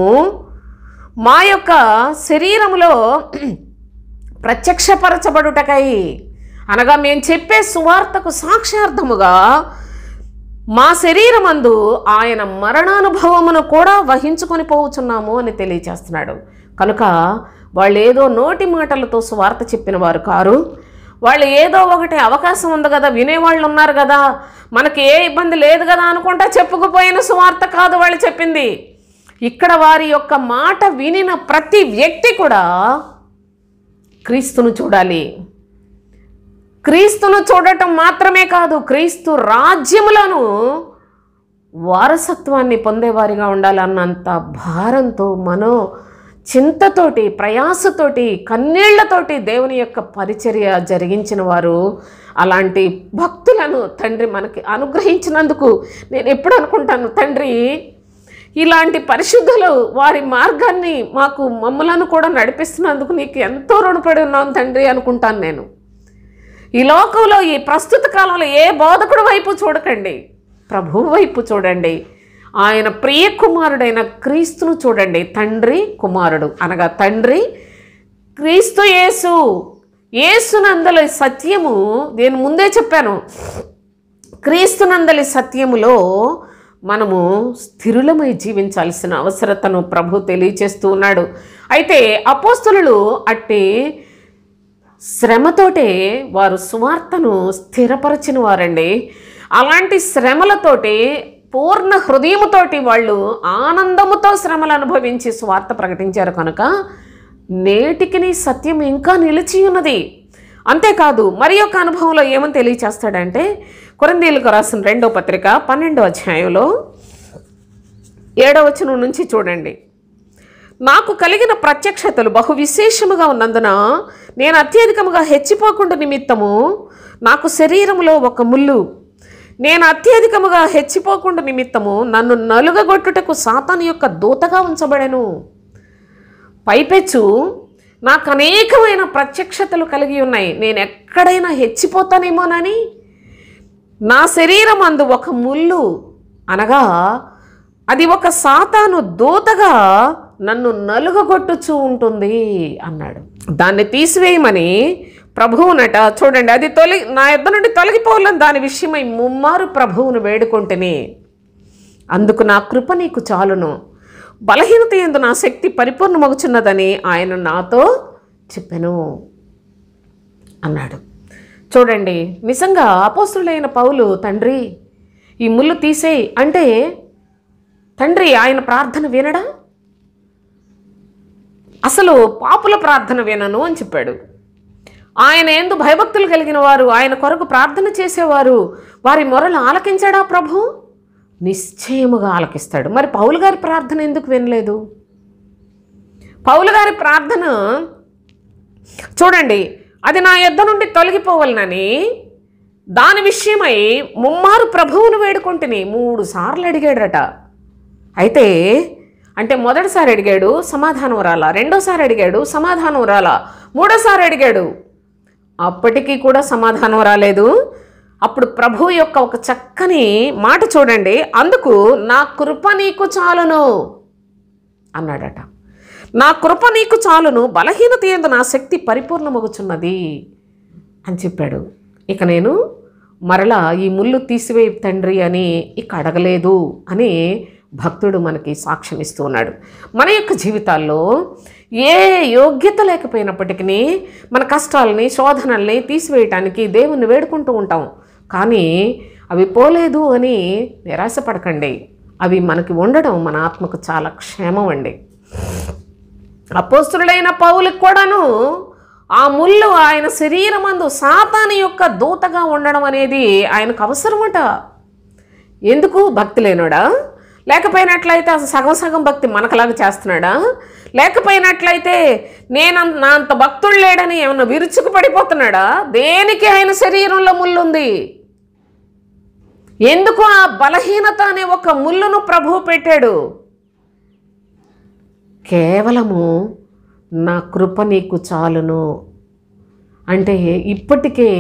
మా యొక్క శరీరములో ప్రత్యక్షపరచబడుటకై, అనగా మేము చెప్పే సువార్తకు సాక్ష్యార్థముగా మా శరీరమందు ఆయన మరణానుభవమును కూడా వహించుకొని పోవుచున్నాము అని తెలియచేస్తున్నాడు. కనుక వాళ్ళు ఏదో నోటి మాటలతో సువార్త చెప్పిన వారు కారు. వాళ్ళు ఏదో ఒకటి అవకాశం ఉంది కదా, వినేవాళ్ళు ఉన్నారు కదా, మనకి ఏ ఇబ్బంది లేదు కదా అనుకుంటా చెప్పుకుపోయిన సువార్త కాదు వాళ్ళు చెప్పింది. ఇక్కడ వారి యొక్క మాట వినిన ప్రతి వ్యక్తి కూడా క్రీస్తును చూడాలి. క్రీస్తును చూడటం మాత్రమే కాదు, క్రీస్తు రాజ్యములను వారసత్వాన్ని పొందేవారిగా ఉండాలన్నంత భారంతో, మనో చింతతోటి, ప్రయాసతోటి, కన్నీళ్లతోటి దేవుని యొక్క పరిచర్య జరిగించిన వారు. అలాంటి భక్తులను తండ్రి మనకి అనుగ్రహించినందుకు నేను ఎప్పుడు అనుకుంటాను, తండ్రి ఇలాంటి పరిశుద్ధులు వారి మార్గాన్ని మమ్మలను కూడా నడిపిస్తున్నందుకు నీకు ఎంతో రుణపడి ఉన్నాను తండ్రి అనుకుంటాను నేను. ఈ లోకంలో ఈ ప్రస్తుత కాలంలో ఏ బోధకుడు వైపు చూడకండి, ప్రభువు వైపు చూడండి. ఆయన ప్రియ కుమారుడైన క్రీస్తును చూడండి. తండ్రి కుమారుడు అనగా తండ్రి క్రీస్తు యేసు. యేసునందలి సత్యము, నేను ముందే చెప్పాను, క్రీస్తునందలి సత్యములో మనము స్థిరులమై జీవించాల్సిన అవసరతను ప్రభు తెలియచేస్తూ ఉన్నాడు. అయితే అపోస్తలులు అట్టి శ్రమతోటే వారు సువార్తను స్థిరపరచిన వారండి. అలాంటి శ్రమలతోటి పూర్ణ హృదయముతోటి వాళ్ళు ఆనందముతో శ్రమలు అనుభవించి స్వార్థ ప్రకటించారు కనుక నేటికి సత్యం ఇంకా నిలిచి ఉన్నది. అంతేకాదు మరి యొక్క అనుభవంలో ఏమని తెలియచేస్తాడంటే కొరింథీయులకు రాసిన 2వ పత్రిక 12వ అధ్యాయంలో 7వ వచనం నుంచి చూడండి. నాకు కలిగిన ప్రత్యక్షతలు బహు విశేషముగా ఉన్నందున నేను అత్యధికముగా హెచ్చిపోకుండా నిమిత్తము నాకు శరీరంలో ఒక ముళ్ళు, నేను అత్యధికముగా హెచ్చిపోకుండా నిమిత్తము నన్ను నలుగగొట్టుటకు సాతాను యొక్క దూతగా ఉంచబడెను. పైపెచ్చు నాకు అనేకమైన ప్రత్యక్షతలు కలిగి ఉన్నాయి. నేను ఎక్కడైనా హెచ్చిపోతానేమోనని నా శరీరం అందు ఒక ముళ్ళు, అనగా అది ఒక సాతాను దూతగా నన్ను నలుగగొట్టుచూ ఉంటుంది అన్నాడు. దాన్ని తీసివేయమని ప్రభువునట చూడండి, అది నా యొద్ద నుండి తొలగిపోవాలని దాని విషయమై ముమ్మారు ప్రభువును వేడుకుంటేనే అందుకు నా కృప నీకు చాలును, బలహీనత యందు నా శక్తి పరిపూర్ణమగుచున్నదని ఆయన నాతో చెప్పెను అన్నాడు. చూడండి, నిజంగా అపోస్తులైన పౌలు తండ్రి ఈ ముళ్ళు తీసేయి అంటే తండ్రి ఆయన ప్రార్థన వినడా? అసలు పాపుల ప్రార్థన వినను అని చెప్పాడు. ఆయన యందు భయభక్తులు కలిగిన వారు, ఆయన కొరకు ప్రార్థన చేసేవారు, వారి మొరలు ఆలకించాడా ప్రభు? నిశ్చయముగా ఆలకిస్తాడు. మరి పౌలు గారి ప్రార్థన ఎందుకు వినలేదు? పౌలు గారి ప్రార్థన చూడండి, అది నా యొద్ద నుండి తొలగిపోవాలనని దాని విషయమై ముమ్మారు ప్రభువును వేడుకుంటుని 3 సార్లు అడిగాడట. అయితే అంటే మొదటిసారి అడిగాడు, సమాధానం రాలా. రెండోసారి అడిగాడు, సమాధానం రాలా. మూడోసారి అడిగాడు, అప్పటికీ కూడా సమాధానం రాలేదు. అప్పుడు ప్రభు యొక్క ఒక చక్కని మాట చూడండి, అందుకు నా కృప నీకు చాలును అన్నాడట. నా కృప నీకు చాలును, బలహీనత యందు నా శక్తి పరిపూర్ణమగుచున్నది అని చెప్పాడు. ఇక నేను మరలా ఈ ముళ్ళు తీసివేయి తండ్రి అని ఇక అడగలేదు అని భక్తుడు మనకి సాక్ష్యం ఇస్తూ ఉన్నాడు. మన యొక్క జీవితాల్లో ఏ యోగ్యత లేకపోయినప్పటికీ మన కష్టాలని శోధనల్ని తీసివేయటానికి దేవుణ్ణి వేడుకుంటూ ఉంటాం. కానీ అవి పోలేదు అని నిరాశపడకండి. అవి మనకి ఉండడం మన ఆత్మకు చాలా క్షేమం అండి. అపోస్తులైన పౌలుకి కూడాను ఆ ముళ్ళు ఆయన శరీరమందు సాతాను యొక్క దూతగా ఉండడం అనేది ఆయనకు అవసరమట. ఎందుకు? భక్తి లేనోడా? లేకపోయినట్లయితే అసలు సగం సగం భక్తి మనకలాగా చేస్తున్నాడా? లేకపోయినట్లయితే నా అంత భక్తుడు లేడని ఏమన్నా విరుచుకు పడిపోతున్నాడా? దేనికి ఆయన శరీరంలో ముళ్ళుంది? ఎందుకు ఆ బలహీనత అనే ఒక ముళ్ళును ప్రభువు పెట్టాడు? కేవలము నా కృప నీకు చాలును అంటే ఇప్పటికే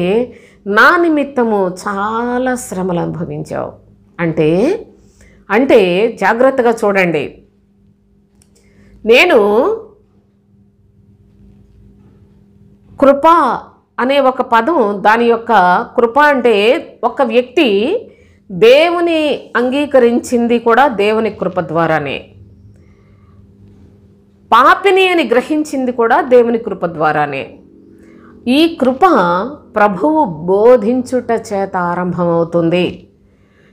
నా నిమిత్తము చాలా శ్రమలు అనుభవించావు అంటే జాగ్రత్తగా చూడండి. నేను కృప అనే ఒక పదం, దాని యొక్క కృప అంటే ఒక వ్యక్తి దేవుని అంగీకరించింది కూడా దేవుని కృప ద్వారానే, పాపిని అని గ్రహించింది కూడా దేవుని కృప ద్వారానే. ఈ కృప ప్రభువు బోధించుట చేత ఆరంభమవుతుంది.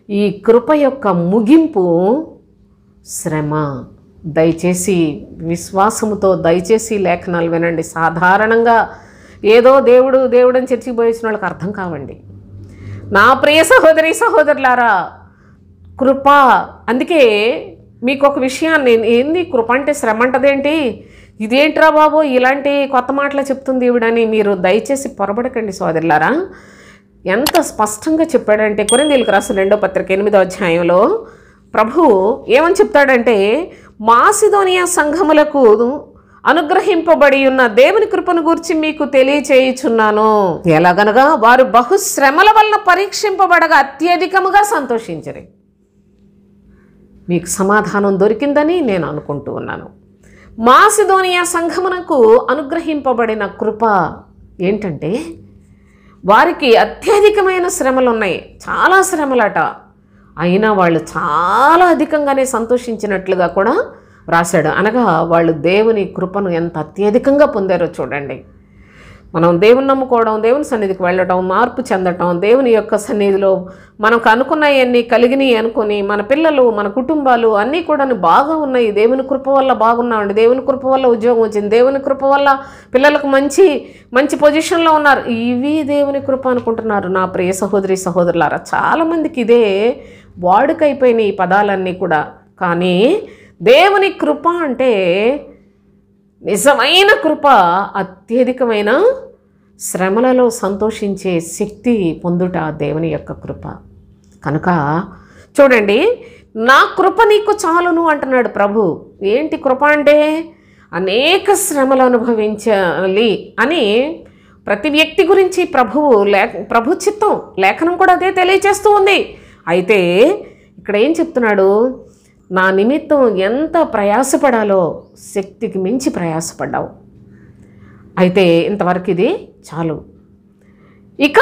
ఈ కృప యొక్క ముగింపు శ్రమ. దయచేసి విశ్వాసముతో దయచేసి లేఖనాలు వినండి. సాధారణంగా ఏదో దేవుడు అని చర్చికి పోయేసిన వాళ్ళకి అర్థం కావండి. నా ప్రియ సహోదరి సహోదరులారా, కృప. అందుకే మీకు ఒక విషయాన్ని, ఏంది కృప అంటే శ్రమ అంటదేంటి, ఇదేంట్రా బాబు ఇలాంటి కొత్త మాటలు చెప్తుంది ఈవిడని మీరు దయచేసి పొరబడకండి సోదరులారా. ఎంత స్పష్టంగా చెప్పాడంటే కొరింథీయులకు రాసిన 2వ పత్రిక 8వ అధ్యాయంలో ప్రభువు ఏమని చెప్తాడంటే, మాసిదోనియా సంఘములకు అనుగ్రహింపబడి ఉన్న దేవుని కృపను గురించి మీకు తెలియచేయుచున్నాను. ఎలాగనగా వారు బహుశ్రమల వలన పరీక్షింపబడగా అత్యధికముగా సంతోషించరు. మీకు సమాధానం దొరికిందని నేను అనుకుంటూ ఉన్నాను. మాసిదోనియా సంఘమునకు అనుగ్రహింపబడిన కృప ఏంటంటే, వారికి అత్యధికమైన శ్రమలు ఉన్నాయి, చాలా శ్రమలట. అయినా వాళ్ళు చాలా అధికంగానే సంతోషించినట్లుగా కూడా రాశాడు. అనగా వాళ్ళు దేవుని కృపను ఎంత అత్యధికంగా పొందారో చూడండి. మనం దేవుని నమ్ముకోవడం, దేవుని సన్నిధికి వెళ్ళడం, మార్పు చెందటం, దేవుని యొక్క సన్నిధిలో మనకు అనుకున్నాయన్నీ కలిగినాయి అనుకొని మన పిల్లలు, మన కుటుంబాలు అన్నీ కూడా బాగా ఉన్నాయి, దేవుని కృప వల్ల బాగున్నామండి, దేవుని కృప వల్ల ఉద్యోగం వచ్చింది, దేవుని కృప వల్ల పిల్లలకు మంచి మంచి పొజిషన్లో ఉన్నారు, ఇవి దేవుని కృప అనుకుంటున్నారు. నా ప్రియ సహోదరి సహోదరులారా, చాలామందికి ఇదే వాడుకైపోయినాయి ఈ పదాలన్నీ కూడా. కానీ దేవుని కృప అంటే నిజమైన కృప అత్యధికమైన శ్రమలలో సంతోషించే శక్తి పొందుట దేవుని యొక్క కృప. కనుక చూడండి, నా కృప నీకు చాలును అంటున్నాడు ప్రభు. ఏంటి కృప అంటే? అనేక శ్రమలు అనుభవించాలి అని ప్రతి వ్యక్తి గురించి ప్రభు చిత్తం, లేఖనం కూడా అదే తెలియజేస్తూ ఉంది. అయితే ఇక్కడ ఏం చెప్తున్నాడు? నా నిమిత్తం ఎంత ప్రయాసపడాలో శక్తికి మించి ప్రయాసపడ్డావు. అయితే ఇంతవరకు ఇది చాలు. ఇక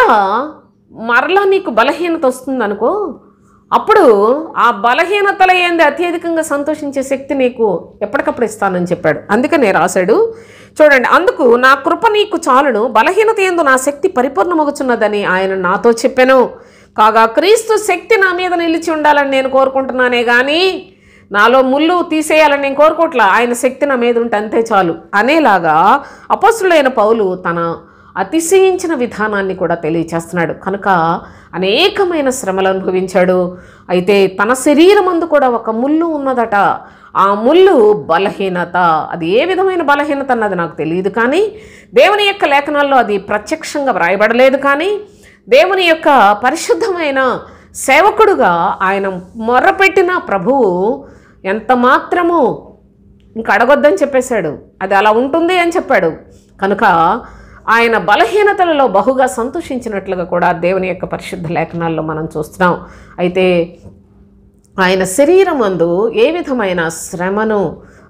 మరలా నీకు బలహీనత వస్తుందనుకో, అప్పుడు ఆ బలహీనతల ఏంది అత్యధికంగా సంతోషించే శక్తి నీకు ఎప్పటికప్పుడు ఇస్తానని చెప్పాడు. అందుకనే రాశాడు చూడండి, అందుకు నా కృప నీకు చాలును, బలహీనత యందు నా శక్తి పరిపూర్ణమగుచున్నదని ఆయన నాతో చెప్పాను. కాగా క్రీస్తు శక్తి నా మీద నిలిచి ఉండాలని నేను కోరుకుంటున్నానే కానీ నాలో ముళ్ళు తీసేయాలని నేను కోరుకోవట్లా. ఆయన శక్తి నా మీద ఉంటే అంతే చాలు అనేలాగా అపోస్తలుడైన పౌలు తన అతిశయించిన విధానాన్ని కూడా తెలియచేస్తున్నాడు. కనుక అనేకమైన శ్రమలు అనుభవించాడు. అయితే తన శరీరమందు కూడా ఒక ముళ్ళు ఉన్నదట. ఆ ముళ్ళు బలహీనత. అది ఏ విధమైన బలహీనత అన్నది నాకు తెలియదు, కానీ దేవుని యొక్క లేఖనాల్లో అది ప్రత్యక్షంగా వ్రాయబడలేదు. కానీ దేవుని యొక్క పరిశుద్ధమైన సేవకుడుగా ఆయన మొర్రపెట్టిన ప్రభువు ఎంత మాత్రము ఇంక అడగొద్దని చెప్పేశాడు. అది అలా ఉంటుంది అని చెప్పాడు. కనుక ఆయన బలహీనతలలో బహుగా సంతోషించినట్లుగా కూడా దేవుని యొక్క పరిశుద్ధ లేఖనాల్లో మనం చూస్తున్నాం. అయితే ఆయన శరీరమందు ఏ విధమైన శ్రమను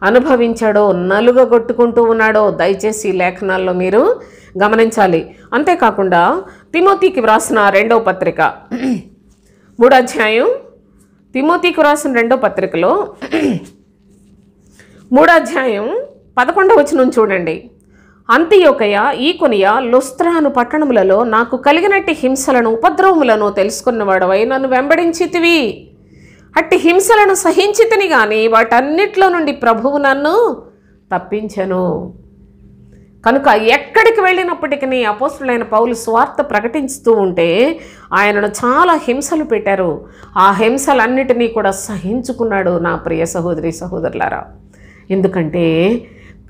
అనుభవించాడో, నలుగగొట్టుకుంటూ ఉన్నాడో దయచేసి లేఖనాల్లో మీరు గమనించాలి. అంతేకాకుండా తిమోతికి వ్రాసిన 2వ పత్రిక 3వ అధ్యాయం, తిమోతికి వ్రాసిన 2వ పత్రికలో 3వ అధ్యాయం 11వ వచనం చూడండి. అంతియోకయ, ఈకొనియ, లుస్త్రాను పట్టణములలో నాకు కలిగినట్టి హింసలను ఉపద్రవములను తెలుసుకున్నవాడవై నన్ను వెంబడించితివి. అట్టి హింసలను సహించితిని గాని వాటన్నిట్లో నుండి ప్రభువు నన్ను తప్పించెను. కనుక ఎక్కడికి వెళ్ళినప్పటికీ అపోస్తలుడైన పౌలు స్వార్థ ప్రకటిస్తూ ఉంటే ఆయనను చాలా హింసలు పెట్టారు. ఆ హింసలన్నిటినీ కూడా సహించుకున్నాడు. నా ప్రియ సహోదరి సహోదరులారా, ఎందుకంటే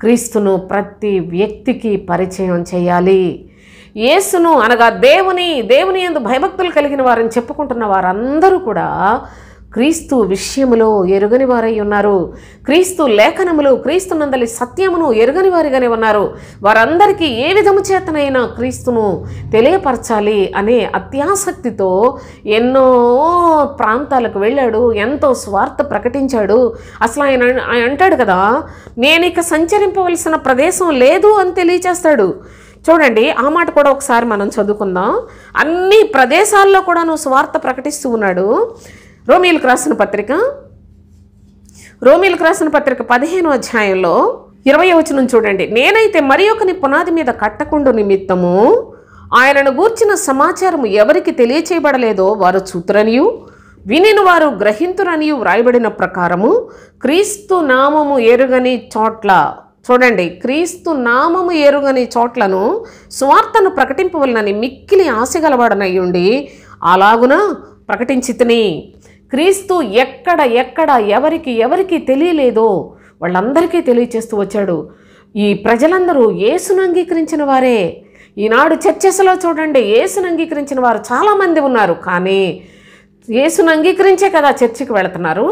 క్రీస్తును ప్రతి వ్యక్తికి పరిచయం చేయాలి. యేసును అనగా దేవుని యందు భయభక్తులు కలిగిన వారని చెప్పుకుంటున్న వారందరూ కూడా క్రీస్తు విషయములో ఎరుగని వారై ఉన్నారు. క్రీస్తు లేఖనములు, క్రీస్తు నందలి సత్యమును ఎరుగని వారిగానే ఉన్నారు. వారందరికీ ఏ విధము చేతనైనా క్రీస్తును తెలియపరచాలి అనే అత్యాసక్తితో ఎన్నో ప్రాంతాలకు వెళ్ళాడు. ఎంతో స్వార్థ ప్రకటించాడు. అసలు ఆయన అంటాడు కదా, నేను ఇక సంచరింపవలసిన ప్రదేశం లేదు అని తెలియచేస్తాడు. చూడండి, ఆ మాట కూడా ఒకసారి మనం చదువుకుందాం. అన్ని ప్రదేశాల్లో కూడా నువ్వు స్వార్థ ప్రకటిస్తూ ఉన్నాడు. రోమీయులకు రాసిన పత్రిక 15వ అధ్యాయంలో 20వ వచనం చూడండి. నేనైతే మరి ఒకని పునాది మీద కట్టకుండు నిమిత్తము ఆయనను గూర్చిన సమాచారము ఎవరికి తెలియచేయబడలేదో వారు చూతురనియు వినిన వారు గ్రహింతురనియు వ్రాయబడిన ప్రకారము క్రీస్తు నామము ఎరుగని చోట్ల, చూడండి, క్రీస్తు నామము ఎరుగని చోట్లను స్వార్థను ప్రకటింపవలనని మిక్కిలి ఆశగలవాడనయ్యుండి అలాగున ప్రకటించితిని. క్రీస్తు ఎక్కడ ఎవరికి తెలియలేదో వాళ్ళందరికీ తెలియచేస్తూ వచ్చాడు. ఈ ప్రజలందరూ యేసును అంగీకరించిన వారే. ఈనాడు చర్చెస్లో చూడండి, యేసును అంగీకరించిన వారు చాలామంది ఉన్నారు. కానీ యేసును అంగీకరించే కదా చర్చికి వెళుతున్నారు.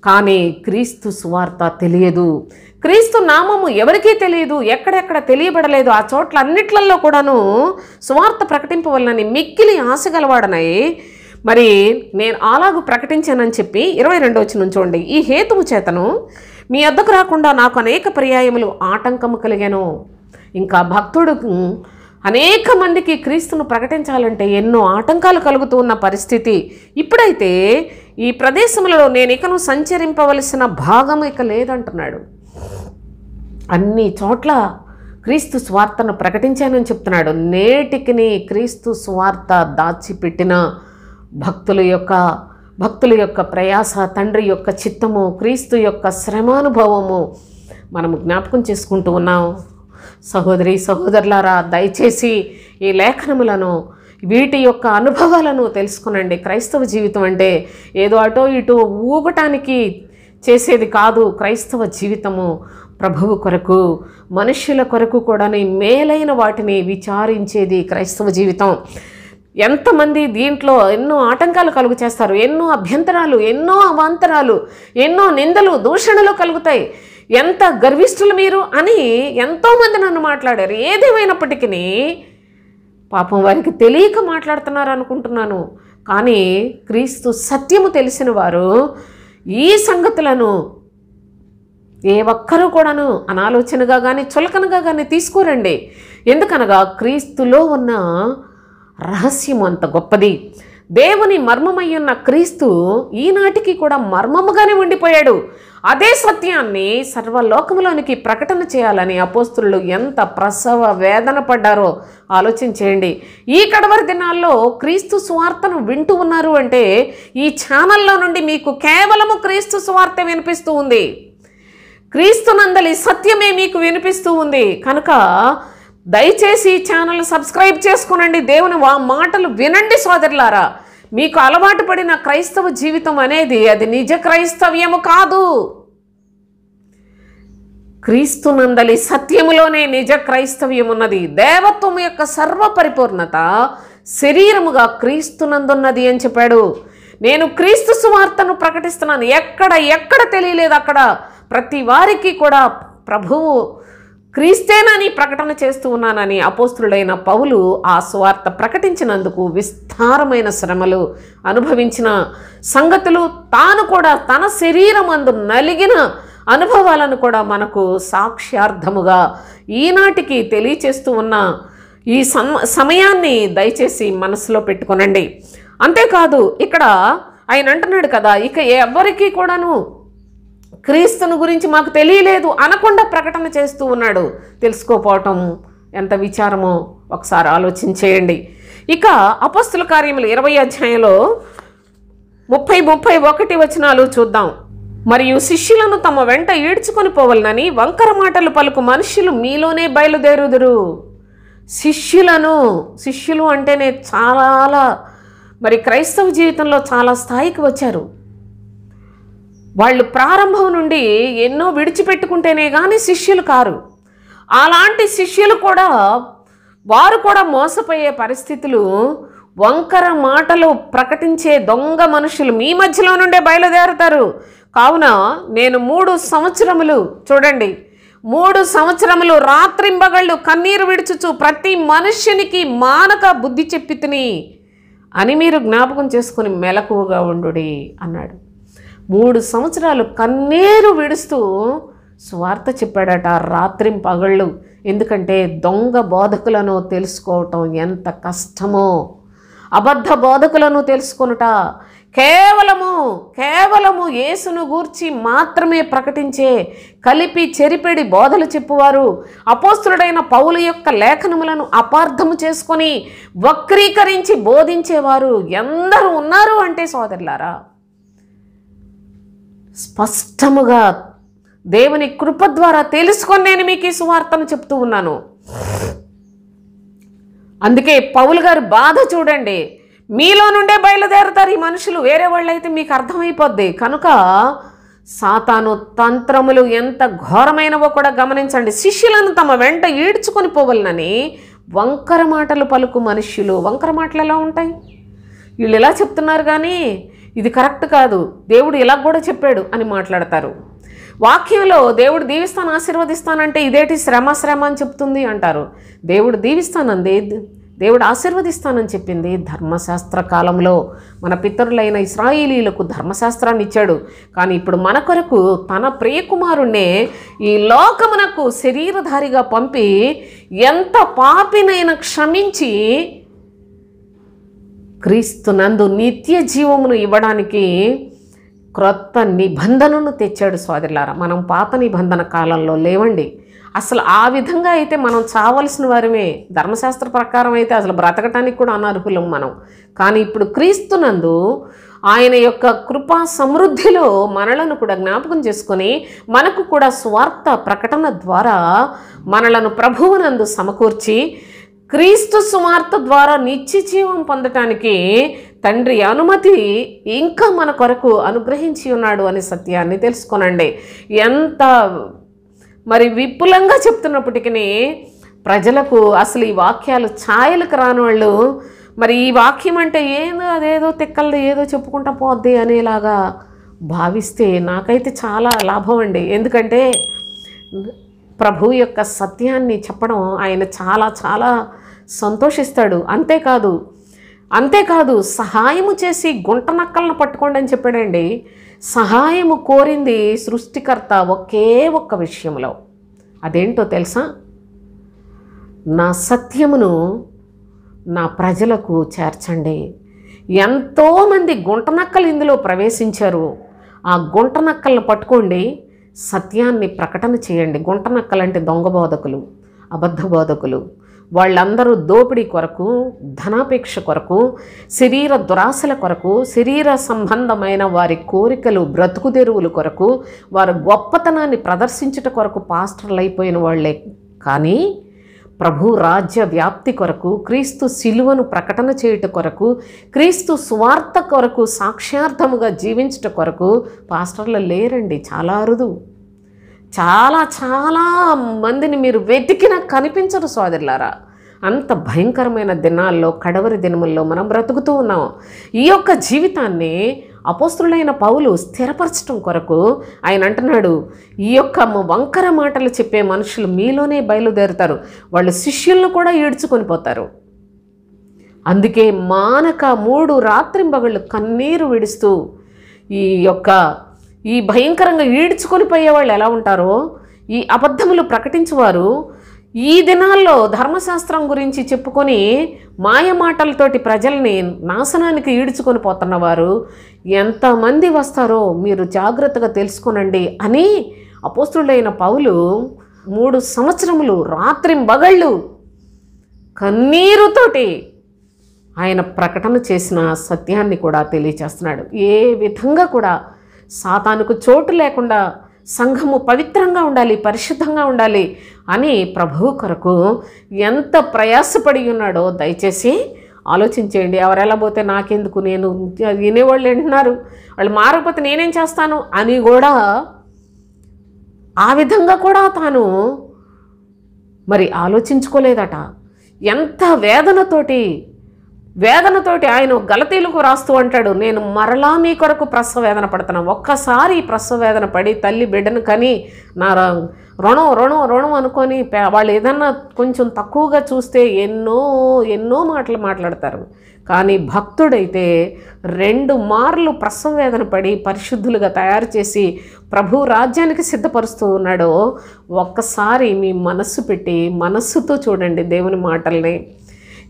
కానీ క్రీస్తు సువార్త తెలియదు. క్రీస్తు నామము ఎవరికీ తెలియదు. ఎక్కడెక్కడ తెలియబడలేదు ఆ చోట్ల అన్నిట్లలో కూడాను సువార్త ప్రకటింపవలనని మిక్కిలి ఆశగలవాడనై మరి నేను అలాగూ ప్రకటించానని చెప్పి 22వ వచనం చూడండి. ఈ హేతువు చేతను మీ వద్దకు రాకుండా నాకు అనేక పర్యాయములు ఆటంకము కలిగాను. ఇంకా భక్తుడు అనేక మందికి క్రీస్తును ప్రకటించాలంటే ఎన్నో ఆటంకాలు కలుగుతూ ఉన్న పరిస్థితి. ఇప్పుడైతే ఈ ప్రదేశములలో నేను ఇకను సంచరింపవలసిన భాగం ఇక లేదంటున్నాడు. అన్ని చోట్ల క్రీస్తు స్వార్థను ప్రకటించానని చెప్తున్నాడు. నేటికి క్రీస్తు స్వార్థ దాచిపెట్టిన భక్తుల యొక్క ప్రయాస, తండ్రి యొక్క చిత్తము, క్రీస్తు యొక్క శ్రమానుభవము మనము జ్ఞాపకం చేసుకుంటూ ఉన్నాం. సహోదరి సహోదరులారా, దయచేసి ఈ లేఖనములను, వీటి యొక్క అనుభవాలను తెలుసుకునండి. క్రైస్తవ జీవితం అంటే ఏదో అటో ఇటో ఊగటానికి చేసేది కాదు. క్రైస్తవ జీవితము ప్రభువు కొరకు, మనుష్యుల కొరకు కూడా మేలైన వాటిని విచారించేది క్రైస్తవ జీవితం. ఎంతమంది దీంట్లో ఎన్నో ఆటంకాలు కలుగు చేస్తారు, ఎన్నో అభ్యంతరాలు, ఎన్నో అవాంతరాలు, ఎన్నో నిందలు, దూషణలు కలుగుతాయి. ఎంత గర్విష్ఠులు మీరు అని ఎంతోమంది నన్ను మాట్లాడారు. ఏదేమైనప్పటికీ పాపం వారికి తెలియక మాట్లాడుతున్నారు అనుకుంటున్నాను. కానీ క్రీస్తు సత్యము తెలిసిన వారు ఈ సంగతులను ఏ ఒక్కరూ కూడాను అనాలోచనగా కానీ చులకనగా కానీ తీసుకోరండి. ఎందుకనగా క్రీస్తులో ఉన్న రహస్యం అంత గొప్పది. దేవుని మర్మమయ్యున్న క్రీస్తు ఈనాటికి కూడా మర్మముగానే ఉండిపోయాడు. అదే సత్యాన్ని సర్వలోకములోనికి ప్రకటన చేయాలని అపోస్తులు ఎంత ప్రసవ వేదన పడ్డారో ఆలోచన చేయండి. ఈ కడవరి దినాల్లో క్రీస్తు సువార్తను వింటూ ఉన్నారు అంటే ఈ ఛానల్లో నుండి మీకు కేవలము క్రీస్తు సువార్త వినిపిస్తూ ఉంది. క్రీస్తునందలి సత్యమే మీకు వినిపిస్తూ ఉంది. కనుక దయచేసి ఈ ఛానల్ సబ్స్క్రైబ్ చేసుకునండి. దేవుని మాటలు వినండి సోదరులారా. మీకు అలవాటు పడిన క్రైస్తవ జీవితం అనేది అది నిజ క్రైస్తవ్యము కాదు. క్రీస్తునందలి సత్యములోనే నిజ క్రైస్తవ్యం ఉన్నది. దేవత్వం యొక్క సర్వపరిపూర్ణత శరీరముగా క్రీస్తునందున్నది అని చెప్పాడు. నేను క్రీస్తు సువార్తను ప్రకటిస్తున్నాను. ఎక్కడ తెలియలేదు అక్కడ ప్రతి వారికి కూడా ప్రభువు క్రీస్తేనని ప్రకటన చేస్తూ ఉన్నానని అపోస్తులుడైన పౌలు ఆ సువార్త ప్రకటించినందుకు విస్తారమైన శ్రమలు అనుభవించిన సంగతులు, తాను కూడా తన శరీరమందు నలిగిన అనుభవాలను కూడా మనకు సాక్ష్యార్థముగా ఈనాటికి తెలియచేస్తూ ఉన్న ఈ సమయాన్ని దయచేసి మనసులో పెట్టుకొనండి. అంతేకాదు ఇక్కడ ఆయన అంటున్నాడు కదా, ఇక ఎవరికి కూడాను క్రీస్తుని గురించి మాకు తెలియలేదు అనకుండా ప్రకటన చేస్తూ ఉన్నాడు. తెలుసుకోపోవటం ఎంత విచారమో ఒకసారి ఆలోచించేయండి. ఇక అపోస్తుల కార్యములు 20వ అధ్యాయంలో 30-31 వచనాలు చూద్దాం. మరియు శిష్యులను తమ వెంట ఈడ్చుకొని పోవాలని వంకర మాటలు పలుకు మనుష్యులు మీలోనే బయలుదేరుదురు. శిష్యులు అంటేనే చాలా మరి క్రైస్తవ జీవితంలో చాలా స్థాయికి వచ్చారు. వాళ్ళు ప్రారంభం నుండి ఎన్నో విడిచిపెట్టుకుంటేనే కానీ శిష్యులు కారు. అలాంటి శిష్యులు కూడా వారు కూడా మోసపోయే పరిస్థితులు, వంకర మాటలు ప్రకటించే దొంగ మనుషులు మీ మధ్యలో నుండే బయలుదేరుతారు. కావున నేను 3 సంవత్సరములు చూడండి, 3 సంవత్సరములు రాత్రింబగళ్ళు కన్నీరు విడుచుచు ప్రతి మనుష్యునికి మానక బుద్ధి చెప్పి తిని అని మీరు జ్ఞాపకం చేసుకుని మెలకువగా ఉండుడి అన్నాడు. 3 సంవత్సరాలు కన్నీరు విడుస్తూ సువార్త చెప్పాడట రాత్రింపగళ్ళు. ఎందుకంటే దొంగ బోధకులను తెలుసుకోవటం ఎంత కష్టమో, అబద్ధ బోధకులను తెలుసుకొనుట, కేవలము యేసును గూర్చి మాత్రమే ప్రకటించే కలిపి చెరిపెడి బోధలు చెప్పువారు, అపోస్తులుడైన పౌలు యొక్క లేఖనములను అపార్థము చేసుకొని వక్రీకరించి బోధించేవారు ఎందరూ ఉన్నారు అంటే సోదరులారా, స్పష్టముగా దేవుని కృప ద్వారా తెలుసుకొని నేను మీకు ఈ సువార్తను చెప్తూ ఉన్నాను. అందుకే పౌలు గారి బాధ చూడండి. మీలో నుండే బయలుదేరుతారు ఈ మనుషులు, వేరే వాళ్ళైతే మీకు అర్థమైపోద్ది. కనుక సాతాను తంత్రములు ఎంత ఘోరమైనవో కూడా గమనించండి. శిష్యులను తమ వెంట ఈడ్చుకొని పోవాలని వంకర మాటలు పలుకు మనుష్యులు. వంకర మాటలు ఎలా ఉంటాయి? వీళ్ళు ఇలా చెప్తున్నారు కానీ ఇది కరెక్ట్ కాదు, దేవుడు ఇలా కూడా చెప్పాడు అని మాట్లాడతారు. వాక్యంలో దేవుడు దీవిస్తాను ఆశీర్వదిస్తానంటే ఇదేంటి శ్రమ అని చెప్తుంది అంటారు. దేవుడు దీవిస్తానంది, దేవుడు ఆశీర్వదిస్తానని చెప్పింది ధర్మశాస్త్ర కాలంలో మన పితరులైన ఇశ్రాయేలీయులకు ధర్మశాస్త్రాన్ని ఇచ్చాడు. కానీ ఇప్పుడు మన కొరకు తన ప్రియకుమారుణ్ణే ఈ లోకమునకు శరీరధారిగా పంపి ఎంత పాపినైనా క్షమించి క్రీస్తునందు నిత్య జీవమును ఇవ్వడానికి క్రొత్త నిబంధనను తెచ్చాడు సోదరులారా. మనం పాత నిబంధన కాలంలో లేవండి. అసలు ఆ విధంగా అయితే మనం చావలసిన వారమే. ధర్మశాస్త్ర ప్రకారం అయితే అసలు బ్రతకటానికి కూడా అనర్హులం మనం. కానీ ఇప్పుడు క్రీస్తునందు ఆయన యొక్క కృపా సమృద్ధిలో మనలను కూడా జ్ఞాపకం చేసుకొని మనకు కూడా స్వార్థ ప్రకటన ద్వారా మనలను ప్రభువునందు సమకూర్చి క్రీస్తు సువార్త ద్వారా నిత్య జీవం పొందటానికి తండ్రి అనుమతి ఇంకా మన కొరకు అనుగ్రహించి ఉన్నాడు అనే సత్యాన్ని తెలుసుకోనండి. ఎంత మరి విపులంగా చెప్తున్నప్పటికీ ప్రజలకు అసలు ఈ వాక్యాలు ఛాయలకు రాని వాళ్ళు మరి ఈ వాక్యం అంటే ఏదో అదేదో తిక్కలు ఏదో చెప్పుకుంటా పోద్ది అనేలాగా భావిస్తే నాకైతే చాలా లాభం అండి. ఎందుకంటే ప్రభు యొక్క సత్యాన్ని చెప్పడం ఆయన చాలా చాలా సంతోషిస్తాడు. అంతేకాదు సహాయము చేసి గుంట నక్కలను పట్టుకోండి అని చెప్పాడండి. సహాయము కోరింది సృష్టికర్త ఒకే ఒక్క విషయంలో. అదేంటో తెలుసా? నా సత్యమును నా ప్రజలకు చేర్చండి. ఎంతోమంది గుంట నక్కలు ఇందులో ప్రవేశించారు. ఆ గుంట నక్కలను పట్టుకోండి, సత్యాన్ని ప్రకటన చేయండి. గుంట నక్కలంటే దొంగ బోధకులు, అబద్ధ బోధకులు. వాళ్ళందరూ దోపిడీ కొరకు, ధనాపేక్ష కొరకు, శరీర దురాశల కొరకు, శరీర సంబంధమైన వారి కోరికలు, బ్రతుకు తెరువుల కొరకు, వారి గొప్పతనాన్ని ప్రదర్శించుట కొరకు పాస్టర్లు అయిపోయిన వాళ్లే. కానీ ప్రభు రాజ్య వ్యాప్తి కొరకు, క్రీస్తు శిలువను ప్రకటన చేయుట కొరకు, క్రీస్తు సువార్త కొరకు సాక్ష్యార్థముగా జీవించుట కొరకు పాస్టర్లు లేరండి. చాలా అరుదు. చాలా చాలా మందిని మీరు వెతికినా కనిపించరు సోదరులారా. అంత భయంకరమైన దినాల్లో, కడవరి దినముల్లో మనం బ్రతుకుతూ ఉన్నాం. ఈ యొక్క జీవితాన్ని అపోస్తులైన పౌలు స్థిరపరచడం కొరకు ఆయన అంటున్నాడు, ఈ యొక్క వంకర మాటలు చెప్పే మనుషులు మీలోనే బయలుదేరుతారు, వాళ్ళు శిష్యులను కూడా ఈడ్చుకొని పోతారు. అందుకే మానక 3 రాత్రింబగళ్ళు కన్నీరు విడుస్తూ ఈ భయంకరంగా ఈడ్చుకొని పోయేవాళ్ళు ఎలా ఉంటారో, ఈ అబద్ధములు ప్రకటించేవారు ఈ దినాల్లో ధర్మశాస్త్రం గురించి చెప్పుకొని మాయ మాటలతోటి ప్రజల్ని నాశనానికి ఈడ్చుకొని పోతున్నవారు ఎంతమంది వస్తారో మీరు జాగ్రత్తగా తెలుసుకోనండి అని అపోస్తులైన పౌలు 3 సంవత్సరములు రాత్రింబగళ్ళు కన్నీరుతోటి ఆయన ప్రకటన చేసిన సత్యాన్ని కూడా తెలియచేస్తున్నాడు. ఏ విధంగా కూడా సాతానుకు చోటు లేకుండా సంఘము పవిత్రంగా ఉండాలి, పరిశుద్ధంగా ఉండాలి అని ప్రభువు కొరకు ఎంత ప్రయాసపడి ఉన్నాడో దయచేసి ఆలోచించేయండి. ఎవరెలా పోతే నాకెందుకు, నేను వినేవాళ్ళు వింటున్నారు, వాళ్ళు మారకపోతే నేనేం చేస్తాను అని కూడా ఆ విధంగా కూడా తాను మరి ఆలోచించుకోలేదట. ఎంత వేదనతోటి ఆయన గలతీలకు రాస్తూ అంటాడు, నేను మరలా మీ కొరకు ప్రసవ వేదన పడుతున్నాను. ఒక్కసారి ప్రసవ వేదన పడి తల్లి బిడ్డను కని నా రుణం అనుకొని వాళ్ళు ఏదన్నా కొంచెం తక్కువగా చూస్తే ఎన్నో మాటలు మాట్లాడతారు. కానీ భక్తుడైతే 2 మార్లు ప్రసవ వేదన పడి పరిశుద్ధులుగా తయారు చేసి ప్రభు రాజ్యానికి సిద్ధపరుస్తూ ఉన్నాడో ఒక్కసారి మీ మనస్సు పెట్టి మనస్సుతో చూడండి దేవుని మాటల్ని.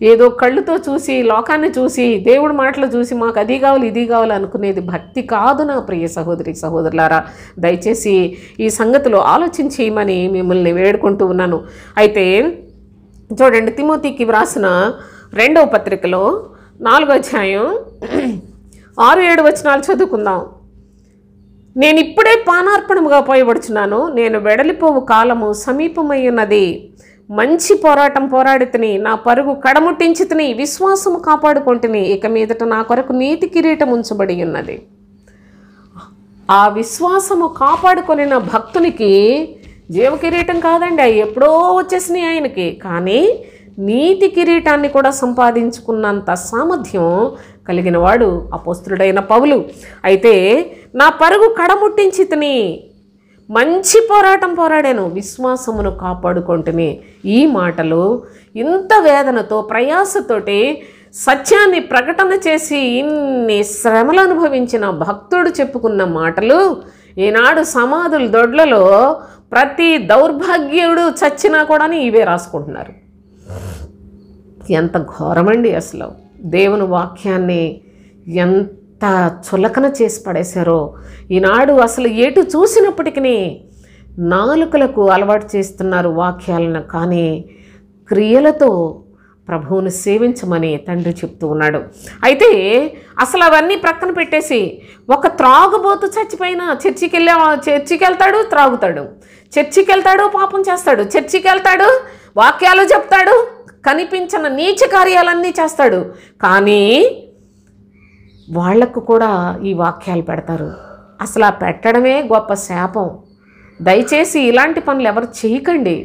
ఏదో కళ్ళుతో చూసి, లోకాన్ని చూసి, దేవుడి మాటలు చూసి మాకు అది కావాలి ఇది కావాలి అనుకునేది భక్తి కాదు నా ప్రియ సహోదరి సహోదరులారా. దయచేసి ఈ సంగతిలో ఆలోచించేయమని మిమ్మల్ని వేడుకుంటూ ఉన్నాను. అయితే చూడండి, తిమోతికి వ్రాసిన 2వ పత్రికలో 4వ అధ్యాయం 6-7 వచనాలు చదువుకుందాం. నేను ఇప్పుడే పానార్పణముగా పోయబడుచున్నాను, నేను వెడలిపోవు కాలము సమీపమై ఉన్నది. మంచి పోరాటం పోరాడితిని, నా పరుగు కడముట్టించితిని, విశ్వాసము కాపాడుకొంటిని, ఇక మీదట నా కొరకు నీతి కిరీటం ఉంచబడి ఉన్నది. ఆ విశ్వాసము కాపాడుకొనిన భక్తునికి జీవ కిరీటం కాదండి, అవి ఎప్పుడో వచ్చేసినాయి ఆయనకి. కానీ నీతి కిరీటాన్ని కూడా సంపాదించుకున్నంత సామర్థ్యం కలిగిన వాడు అపోస్తులుడైన పౌలు. అయితే నా పరుగు కడముట్టించితిని, మంచి పోరాటం పోరాడాను, విశ్వాసమును కాపాడుకుంటుని. ఈ మాటలు ఇంత వేదనతో ప్రయాసతోటి సత్యాన్ని ప్రకటన చేసి ఇన్ని శ్రమలు అనుభవించిన భక్తుడు చెప్పుకున్న మాటలు ఈనాడు సమాధుల దొడ్లలో ప్రతి దౌర్భాగ్యుడు చచ్చినా కూడా ఇవే రాసుకుంటున్నారు. ఎంత ఘోరమండి అసలు. దేవుని వాక్యాన్ని ఎంత చులకన చేసి పడేశారో ఈనాడు. అసలు ఎటు చూసినప్పటికీ నాలుకలకు అలవాటు చేస్తున్నారు వాక్యాలను, కానీ క్రియలతో ప్రభువును సేవించమని తండ్రి చెప్తూ ఉన్నాడు. అయితే అసలు అవన్నీ ప్రక్కన పెట్టేసి ఒక త్రాగుబోతు చచ్చిపోయినా చర్చికి వెళ్తాడు, త్రాగుతాడు, చర్చికి వెళ్తాడు, పాపం చేస్తాడు, చర్చికి వెళ్తాడు, వాక్యాలు చెప్తాడు, కనిపించిన నీచ కార్యాలన్నీ చేస్తాడు, కానీ వాళ్లకు కూడా ఈ వాక్యాలు పెడతారు. అసలు ఆ పెట్టడమే గొప్ప శాపం. దయచేసి ఇలాంటి పనులు ఎవరు చేయకండి.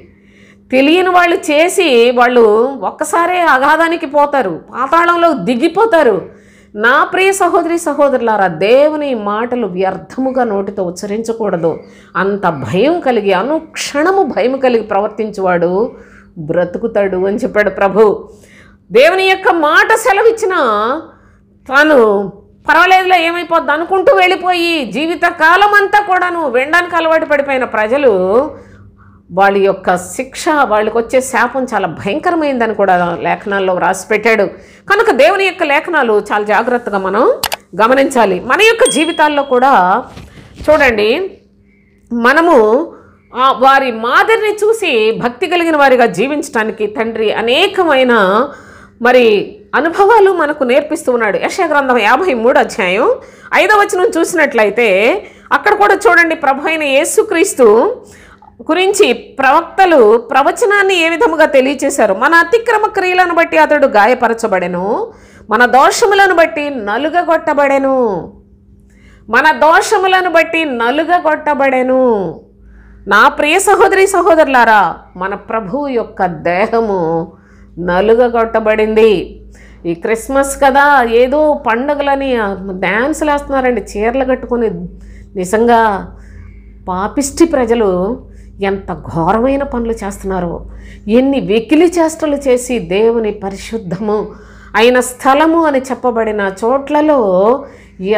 తెలియని వాళ్ళు చేసి వాళ్ళు ఒక్కసారే అగాధానికి పోతారు, పాతాళంలో దిగిపోతారు. నా ప్రియ సహోదరి సహోదరులారా, దేవుని మాటలు వ్యర్థముగా నోటితో ఉచ్చరించకూడదు. అంత భయం కలిగి, అనుక్షణము భయం కలిగి ప్రవర్తించేవాడు బ్రతుకుతాడు అని చెప్పాడు ప్రభు. దేవుని యొక్క మాట సెలవిచ్చినా తాను పర్వాలేదులే ఏమైపోద్ది అనుకుంటూ వెళ్ళిపోయి జీవితకాలం అంతా కూడాను వెండానికి అలవాటు పడిపోయిన ప్రజలు, వాళ్ళ యొక్క శిక్ష, వాళ్ళకి వచ్చే శాపం చాలా భయంకరమైందని కూడా లేఖనాల్లో రాసి పెట్టాడు. కనుక దేవుని యొక్క లేఖనాలు చాలా జాగ్రత్తగా మనం గమనించాలి. మన యొక్క జీవితాల్లో కూడా చూడండి, మనము వారి మాదిరిని చూసి భక్తి కలిగిన వారిగా జీవించడానికి తండ్రి అనేకమైన అనుభవాలు మనకు నేర్పిస్తూ ఉన్నాడు. యెషయా గ్రంథం 53వ అధ్యాయం 5వ వచనం చూసినట్లయితే అక్కడ కూడా చూడండి, ప్రభు అయిన యేసుక్రీస్తు గురించి ప్రవక్తలు ప్రవచనాన్ని ఏ విధముగా తెలియచేశారు. మన అతిక్రమ క్రియలను బట్టి అతడు గాయపరచబడెను, మన దోషములను బట్టి నలుగగొట్టబడెను. మన దోషములను బట్టి నలుగగొట్టబడెను. నా ప్రియ సహోదరి సహోదరులారా, మన ప్రభువు యొక్క దేహము నలుగగొట్టబడింది. ఈ క్రిస్మస్ కదా, ఏదో పండుగలని డ్యాన్సులు వేస్తున్నారండి చీరలు కట్టుకొని. నిజంగా పాపిష్టి ప్రజలు ఎంత ఘోరమైన పనులు చేస్తున్నారో, ఎన్ని వెకిలి చేష్టలు చేసి దేవుని పరిశుద్ధము అయిన స్థలము అని చెప్పబడిన చోట్లలో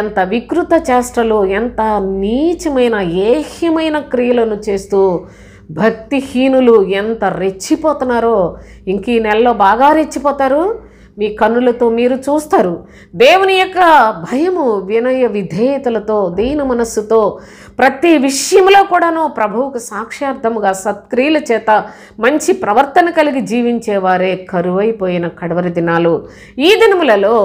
ఎంత వికృత చేష్టలు, ఎంత నీచమైన ఏహ్యమైన క్రియలను చేస్తూ భక్తిహీనులు ఎంత రెచ్చిపోతున్నారో. ఇంక ఈ నెలలో బాగా రెచ్చిపోతారు. మీ కన్నులతో మీరు చూస్తారు. దేవుని యొక్క భయము, వినయ విధేయతలతో, దీన మనస్సుతో ప్రతి విషయంలో కూడాను ప్రభువుకు సాక్ష్యార్థముగా సత్క్రియల చేత మంచి ప్రవర్తన కలిగి జీవించేవారే కరువైపోయిన కడవరి దినాలు. ఈ దినములలో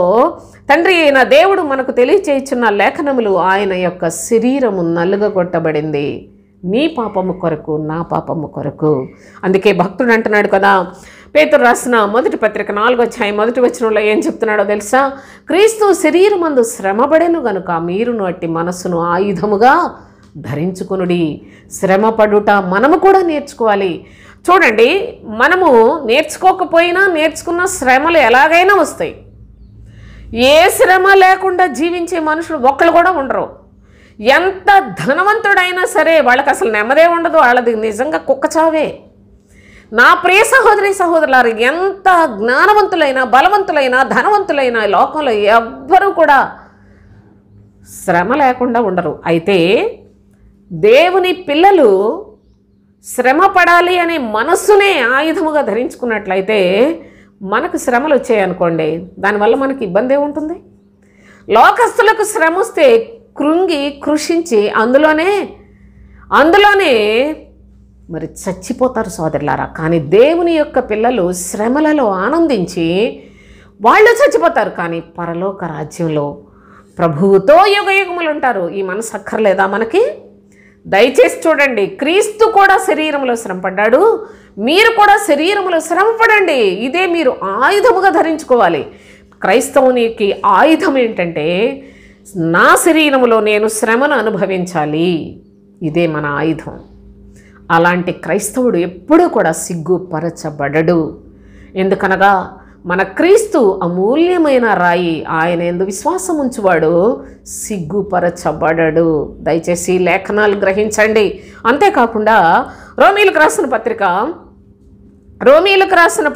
తండ్రి అయిన దేవుడు మనకు తెలియచేయుచున్న లేఖనములు, ఆయన యొక్క శరీరము నలుగగొట్టబడింది నీ పాపము కొరకు, నా పాపము కొరకు. అందుకే భక్తుడు అంటున్నాడు కదా, పేతురు రాసిన మొదటి పత్రిక 4వ అధ్యాయం 1వ వచనంలో ఏం చెప్తున్నాడో తెలుసా? క్రీస్తు శరీరమందు శ్రమపడెను గనుక మీరును అట్టి మనస్సును ఆయుధముగా ధరించుకొనుడి. శ్రమపడుట మనము కూడా నేర్చుకోవాలి. చూడండి, మనము నేర్చుకోకపోయినా నేర్చుకున్న శ్రమలు ఎలాగైనా వస్తాయి. ఏ శ్రమ లేకుండా జీవించే మనుషులు ఒక్కళ్ళు కూడా ఉండరు. ఎంత ధనవంతుడైనా సరే వాళ్ళకి అసలు నెమ్మదే ఉండదు. వాళ్ళది నిజంగా కుక్కచావే. నా ప్రియ సహోదరి సహోదరులారు, ఎంత జ్ఞానవంతులైనా, బలవంతులైనా, ధనవంతులైనా లోకంలో ఎవ్వరూ కూడా శ్రమ లేకుండా ఉండరు. అయితే దేవుని పిల్లలు శ్రమ పడాలి అనే మనస్సునే ఆయుధముగా ధరించుకున్నట్లయితే మనకు శ్రమలు వచ్చాయనుకోండి, దానివల్ల మనకి ఇబ్బంది ఏముంటుంది? లోకస్తులకు శ్రమ వస్తే కృంగి కృషించి అందులోనే మరి చచ్చిపోతారు సోదరులారా. కానీ దేవుని యొక్క పిల్లలు శ్రమలలో ఆనందించి వాళ్ళు చచ్చిపోతారు, కానీ పరలోక రాజ్యంలో ప్రభువుతో యుగయుగములు ఉంటారు. ఈ మనసు అక్కర్లేదా మనకి? దయచేసి చూడండి, క్రీస్తు కూడా శరీరంలో శ్రమపడ్డాడు, మీరు కూడా శరీరంలో శ్రమపడండి. ఇదే మీరు ఆయుధముగా ధరించుకోవాలి. క్రైస్తవునికి ఆయుధం ఏంటంటే, నా శరీరంలో నేను శ్రమను అనుభవించాలి. ఇదే మన ఆయుధం. అలాంటి క్రైస్తవుడు ఎప్పుడూ కూడా సిగ్గుపరచబడడు. ఎందుకనగా మన క్రీస్తు అమూల్యమైన రాయి. ఆయన యందు విశ్వాసం ఉంచువాడు సిగ్గుపరచబడడు. దయచేసి లేఖనాలు గ్రహించండి. అంతేకాకుండా రోమీలకు రాసిన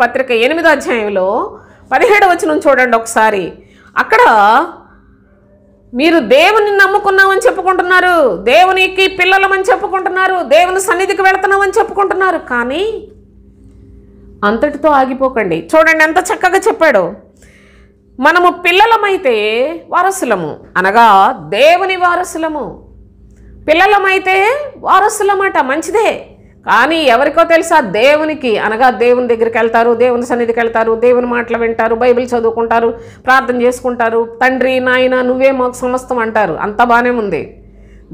పత్రిక 8వ అధ్యాయంలో 17వ వచనం చూడండి ఒకసారి. అక్కడ మీరు దేవుని నమ్ముకున్నామని చెప్పుకుంటున్నారు, దేవునికి పిల్లలమని చెప్పుకుంటున్నారు, దేవుని సన్నిధికి వెళుతున్నామని చెప్పుకుంటున్నారు, కానీ అంతటితో ఆగిపోకండి. చూడండి ఎంత చక్కగా చెప్పాడు. మనము పిల్లలమైతే వారసులము, అనగా దేవుని వారసులము. పిల్లలమైతే వారసులమాట, మంచిదే. కానీ ఎవరికో తెలుసా, దేవునికి అనగా దేవుని దగ్గరికి వెళ్తారు, దేవుని సన్నిధికి వెళ్తారు, దేవుని మాటలు వింటారు, బైబిల్ చదువుకుంటారు, ప్రార్థన చేసుకుంటారు, తండ్రి నాయన నువ్వే మాకు సమస్తం అంటారు. అంత బాగానే ఉంది,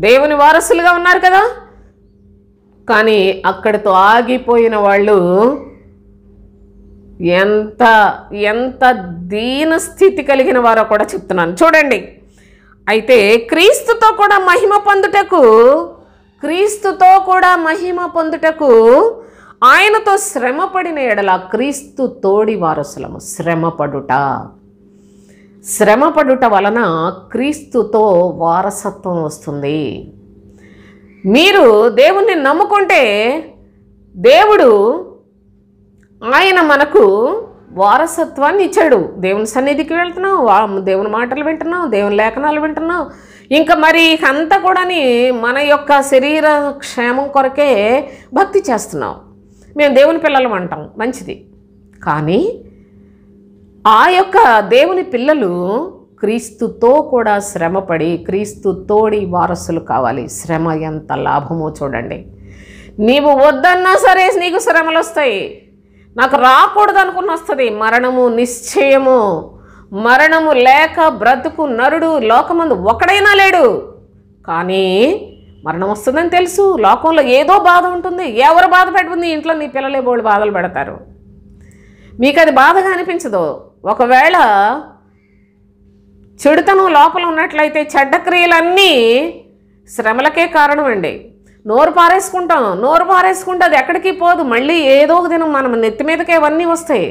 దేవుని వారసులుగా ఉన్నారు కదా. కానీ అక్కడితో ఆగిపోయిన వాళ్ళు ఎంత ఎంత దీన స్థితి కలిగిన వారో కూడా చెప్తున్నాను చూడండి. అయితే క్రీస్తుతో కూడా మహిమ పొందుటకు ఆయనతో శ్రమపడిన ఎడల క్రీస్తు తోడి వారసులము. శ్రమపడుట వలన క్రీస్తుతో వారసత్వం వస్తుంది. మీరు దేవుణ్ణి నమ్ముకుంటే దేవుడు ఆయన మనకు వారసత్వాన్ని ఇచ్చాడు. దేవుని సన్నిధికి వెళ్తున్నాం, దేవుని మాటలు వింటున్నాం, దేవుని లేఖనాలు వింటున్నాం. ఇంకా మరి అంతా కూడా మన యొక్క శరీర క్షేమం కొరకే భక్తి చేస్తున్నాం. మేము దేవుని పిల్లలు అంటాం, మంచిది. కానీ ఆ యొక్క దేవుని పిల్లలు క్రీస్తుతో కూడా శ్రమపడి క్రీస్తు తోడి వారసులు కావాలి. శ్రమ ఎంత లాభమో చూడండి. నీవు వద్దన్నా సరే నీకు శ్రమలు వస్తాయి. నాకు రాకూడదు అనుకుని వస్తుంది. మరణము నిశ్చయము. మరణము లేక బ్రతుకు నరుడు లోకమందు ఒకడైనా లేడు. కానీ మరణం వస్తుందని తెలుసు. లోకంలో ఏదో బాధ ఉంటుంది. ఎవరు బాధ పెడుతుంది? ఇంట్లో నీ పిల్లలే బోళ్ళు బాధలు పెడతారు. మీకు అది బాధగా అనిపించదు. ఒకవేళ చెడుతనం లోపల ఉన్నట్లయితే చెడ్డ క్రియలన్నీ శ్రమలకే కారణం అండి. నోరు పారేసుకుంటే అది ఎక్కడికి పోదు. మళ్ళీ ఏదో ఒక దినం మనం నెత్తి మీదకే అవన్నీ వస్తాయి.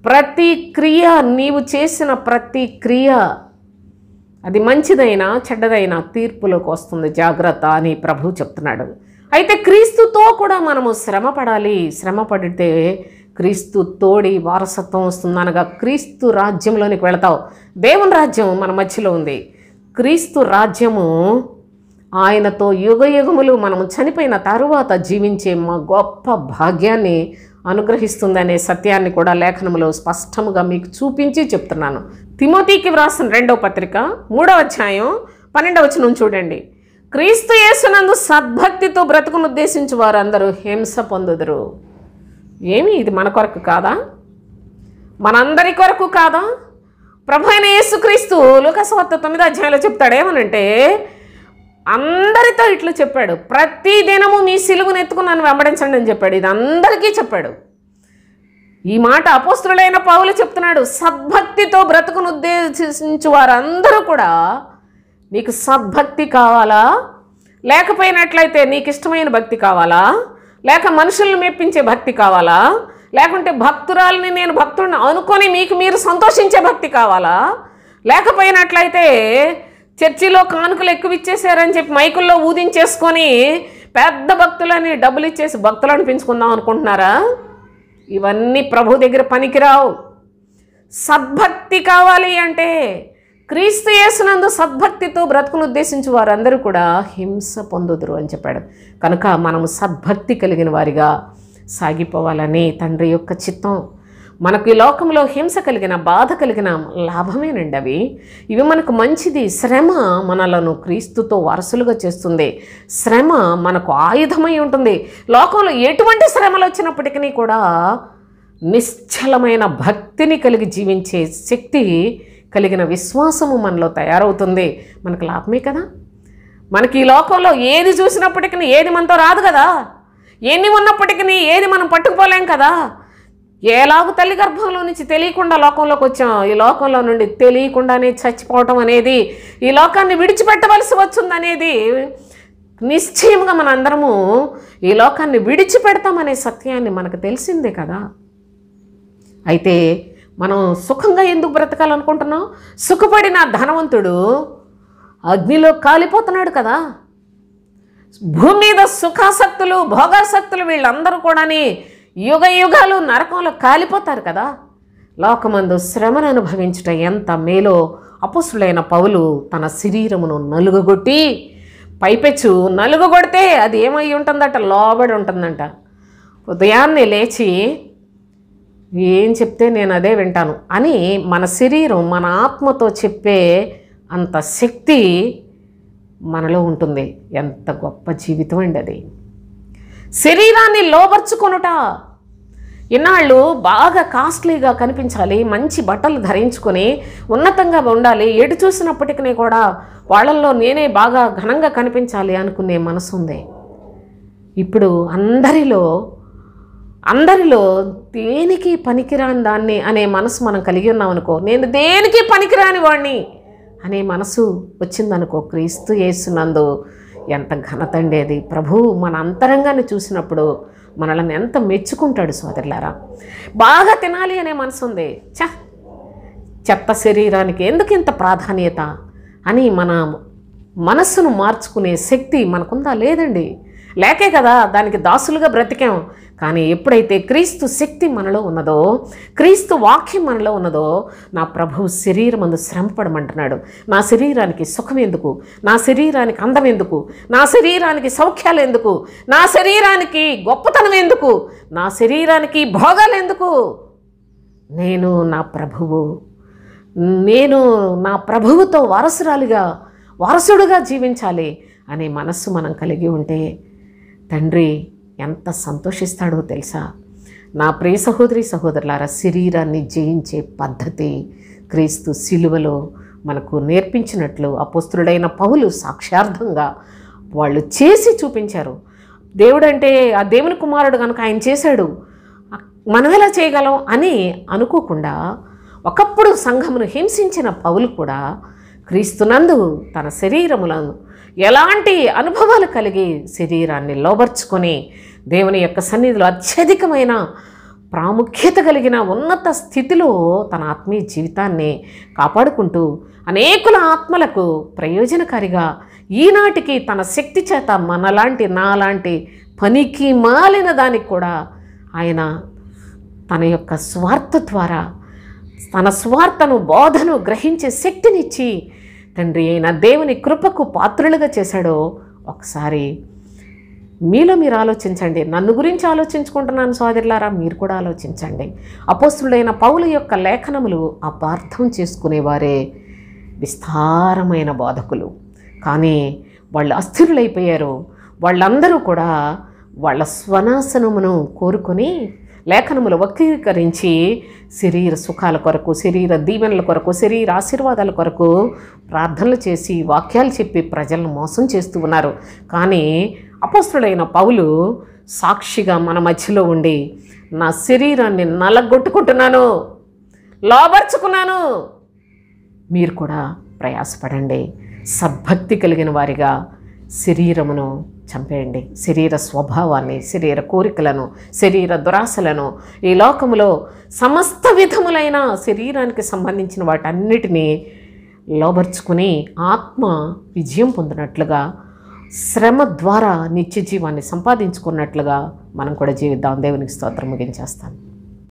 ప్రతి క్రియ, నీవు చేసిన ప్రతి క్రియ, అది మంచిదైనా చెడ్డదైనా తీర్పులోకి వస్తుంది. జాగ్రత్త అని ప్రభువు చెప్తున్నాడు. అయితే క్రీస్తుతో కూడా మనము శ్రమపడాలి. శ్రమపడితే క్రీస్తు తోడి వారసత్వం వస్తుంది. అనగా క్రీస్తు రాజ్యంలోనికి వెళతావు. దేవుని రాజ్యం మన మధ్యలో ఉంది. క్రీస్తు రాజ్యము ఆయనతో యుగయుగములు మనము చనిపోయిన తరువాత జీవించే మా గొప్ప భాగ్యాన్ని అనుగ్రహిస్తుందనే సత్యాన్ని కూడా లేఖనములో స్పష్టముగా మీకు చూపించి చెప్తున్నాను. తిమోతికి వ్రాసిన 2వ పత్రిక 3వ అధ్యాయం 12వ వచనం చూడండి. క్రీస్తు యేసునందు సద్భక్తితో బ్రతుకును ఉద్దేశించి వారు అందరూ హింస పొందుదురు. ఏమి ఇది మన కొరకు కాదా? మనందరి కొరకు కాదా? ప్రభు అయిన యేసుక్రీస్తు లూకాసు వార్త 9వ అధ్యాయంలో చెప్తాడు. ఏమనంటే అందరితో ఇట్లా చెప్పాడు, ప్రతి దినము మీ సిలువను ఎత్తుకుని నన్ను వెంబడించండి అని చెప్పాడు. ఇది అందరికీ చెప్పాడు. ఈ మాట అపోస్తులైన పౌలు చెప్తున్నాడు. సద్భక్తితో బ్రతుకును ఉద్దేశించు వారందరూ కూడా, నీకు సద్భక్తి కావాలా? లేకపోయినట్లయితే నీకు ఇష్టమైన భక్తి కావాలా? లేక మనుషులను మెప్పించే భక్తి కావాలా? లేకుంటే భక్తురాలని నేను భక్తుడిని అనుకొని మీకు మీరు సంతోషించే భక్తి కావాలా? లేకపోయినట్లయితే చర్చిలో కానుకలు ఎక్కువ ఇచ్చేసారని చెప్పి మైకుల్లో ఊదించేసుకొని పెద్ద భక్తులని డబ్బులు ఇచ్చేసి భక్తులను పెంచుకుందాం అనుకుంటున్నారా? ఇవన్నీ ప్రభు దగ్గర పనికిరావు. సద్భక్తి కావాలి అంటే క్రీస్తు యేసునందు సద్భక్తితో బ్రతుకును ఉద్దేశించి వారందరూ కూడా హింస పొందుదురు అని చెప్పాడు. కనుక మనము సద్భక్తి కలిగిన వారిగా సాగిపోవాలని తండ్రి యొక్క చిత్తం. మనకు ఈ లోకంలో హింస కలిగిన, బాధ కలిగిన లాభమేనండి ఇవి మనకు మంచిది. శ్రమ మనలను క్రీస్తుతో వారసులుగా చేస్తుంది. శ్రమ మనకు ఆయుధమై ఉంటుంది. లోకంలో ఎటువంటి శ్రమలు వచ్చినప్పటికీ కూడా నిశ్చలమైన భక్తిని కలిగి జీవించే శక్తి కలిగిన విశ్వాసము మనలో తయారవుతుంది. మనకు లాభమే కదా. మనకి ఈ లోకంలో ఏది చూసినప్పటికీ ఏది మనతో రాదు కదా. ఎన్ని ఉన్నప్పటికీ ఏది మనం పట్టుకుపోలేం కదా. ఎలాగూ తల్లి గర్భంలో నుంచి తెలియకుండా లోకంలోకి వచ్చాం. ఈ లోకంలో నుండి తెలియకుండానే చచ్చిపోవటం అనేది, ఈ లోకాన్ని విడిచిపెట్టవలసి వచ్చిందనేది నిశ్చయంగా మన అందరము ఈ లోకాన్ని విడిచిపెడతామనే సత్యాన్ని మనకు తెలిసిందే కదా. అయితే మనం సుఖంగా ఎందుకు బ్రతకాలనుకుంటున్నాం? సుఖపడిన ధనవంతుడు అగ్నిలో కాలిపోతున్నాడు కదా. భూమి మీద సుఖాసక్తులు, భోగాసక్తులు వీళ్ళందరూ కూడా యుగ యుగాలు నరకంలో కాలిపోతారు కదా. లోకమందు శ్రమను అనుభవించుట ఎంత మేలో అపోస్తులైన పౌలు తన శరీరమును నలుగుగొట్టి, పైపెచ్చు నలుగుగొడితే అది ఏమై ఉంటుందట? లోబడి ఉంటుందంట. ఉదయాన్నే లేచి ఏం చెప్తే నేను అదే వింటాను అని మన శరీరం, మన ఆత్మతో చెప్పే అంత శక్తి మనలో ఉంటుంది. ఎంత గొప్ప జీవితం అండి అది. శరీరాన్ని లోబర్చుకొనుట. ఇన్నాళ్ళు బాగా కాస్ట్లీగా కనిపించాలి, మంచి బట్టలు ధరించుకొని ఉన్నతంగా ఉండాలి, ఎటు చూసినప్పటికీ కూడా వాళ్ళల్లో నేనే బాగా ఘనంగా కనిపించాలి అనుకునే మనసు ఉంది. ఇప్పుడు అందరిలో దేనికి పనికిరాని దాన్ని అనే మనసు మనం కలిగి ఉన్నామనుకో, నేను దేనికి పనికిరాని వాడిని అనే మనసు వచ్చిందనుకో, క్రీస్తు యేసునందు ఎంత ఘనత అండి అది. ప్రభువు మన అంతరంగాన్ని చూసినప్పుడు మనల్ని ఎంత మెచ్చుకుంటాడు సోదరులారా. బాగా తినాలి అనే మనసు ఉంది, చెత్త శరీరానికి ఎందుకు ఇంత ప్రాధాన్యత అని మన మనస్సును మార్చుకునే శక్తి మనకుందా? లేదండి. లేకే కదా దానికి దాసులుగా బ్రతికాం. కానీ ఎప్పుడైతే క్రీస్తు శక్తి మనలో ఉన్నదో, క్రీస్తు వాక్యం మనలో ఉన్నదో, నా ప్రభువు శరీరం అందు శ్రమపడమంటున్నాడు. నా శరీరానికి సుఖం ఎందుకు, నా శరీరానికి అందం ఎందుకు, నా శరీరానికి సౌఖ్యాలు ఎందుకు, నా శరీరానికి గొప్పతనం ఎందుకు, నా శరీరానికి భోగాలు ఎందుకు, నేను నా ప్రభువుతో వారసుడుగా జీవించాలి అనే మనస్సు మనం కలిగి ఉంటే తండ్రి ఎంత సంతోషిస్తాడో తెలుసా. నా ప్రియ సహోదరి సహోదరులారా, శరీరాన్ని జయించే పద్ధతి క్రీస్తు శిలువలో మనకు నేర్పించినట్లు అపోస్తలుడైన పౌలు సాక్షార్థంగా వాళ్ళు చేసి చూపించారు. దేవుడంటే ఆ దేవుని కుమారుడు కనుక ఆయన చేశాడు, మనం ఎలా చేయగలం అని అనుకోకుండా ఒకప్పుడు సంఘమును హింసించిన పౌలు కూడా క్రీస్తునందు తన శరీరములను ఎలాంటి అనుభవాలు కలిగి శరీరాన్ని లోబర్చుకొని దేవుని యొక్క సన్నిధిలో అత్యధికమైన ప్రాముఖ్యత కలిగిన ఉన్నత స్థితిలో తన ఆత్మీయ జీవితాన్ని కాపాడుకుంటూ అనేకుల ఆత్మలకు ప్రయోజనకారిగా ఈనాటికి తన శక్తి చేత నాలాంటి పనికి మాలిన దానికి కూడా ఆయన తన యొక్క స్వార్థ ద్వారా తన స్వార్థను బోధను గ్రహించే శక్తినిచ్చి తండ్రి అయిన దేవుని కృపకు పాత్రులుగా చేశాడో ఒకసారి మీలో మీరు ఆలోచించండి. నన్ను గురించి ఆలోచించుకుంటున్నాను సోదరులారా, మీరు కూడా ఆలోచించండి. అపోస్తలుడైన పౌలు యొక్క లేఖనములు అపార్థం చేసుకునేవారే విస్తారమైన బోధకులు. కానీ వాళ్ళు అస్థిరులైపోయారు. వాళ్ళందరూ కూడా వాళ్ళ స్వనాశనమును కోరుకొని లేఖనములు వక్రీకరించి శరీర సుఖాల కొరకు, శరీర దీవెనల కొరకు, శరీర ఆశీర్వాదాల కొరకు ప్రార్థనలు చేసి వాక్యాలు చెప్పి ప్రజలను మోసం చేస్తూ ఉన్నారు. కానీ అపోస్తలుడైన పౌలు సాక్షిగా మన మధ్యలో ఉండి నా శరీరాన్ని నలగొట్టుకుంటున్నాను, లోబర్చుకున్నాను, మీరు కూడా ప్రయాసపడండి, సద్భక్తి కలిగిన వారిగా శరీరమును చంపేయండి. శరీర స్వభావాన్ని, శరీర కోరికలను, శరీర దురాశలను, ఈ లోకములో సమస్త విధములైన శరీరానికి సంబంధించిన వాటన్నిటినీ లోబర్చుకుని ఆత్మ విజయం పొందినట్లుగా, శ్రమ ద్వారా నిత్య జీవాన్ని సంపాదించుకున్నట్లుగా మనం కూడా జీవిద్దాం. దేవునికి స్తోత్రం. ముగించేస్తాను.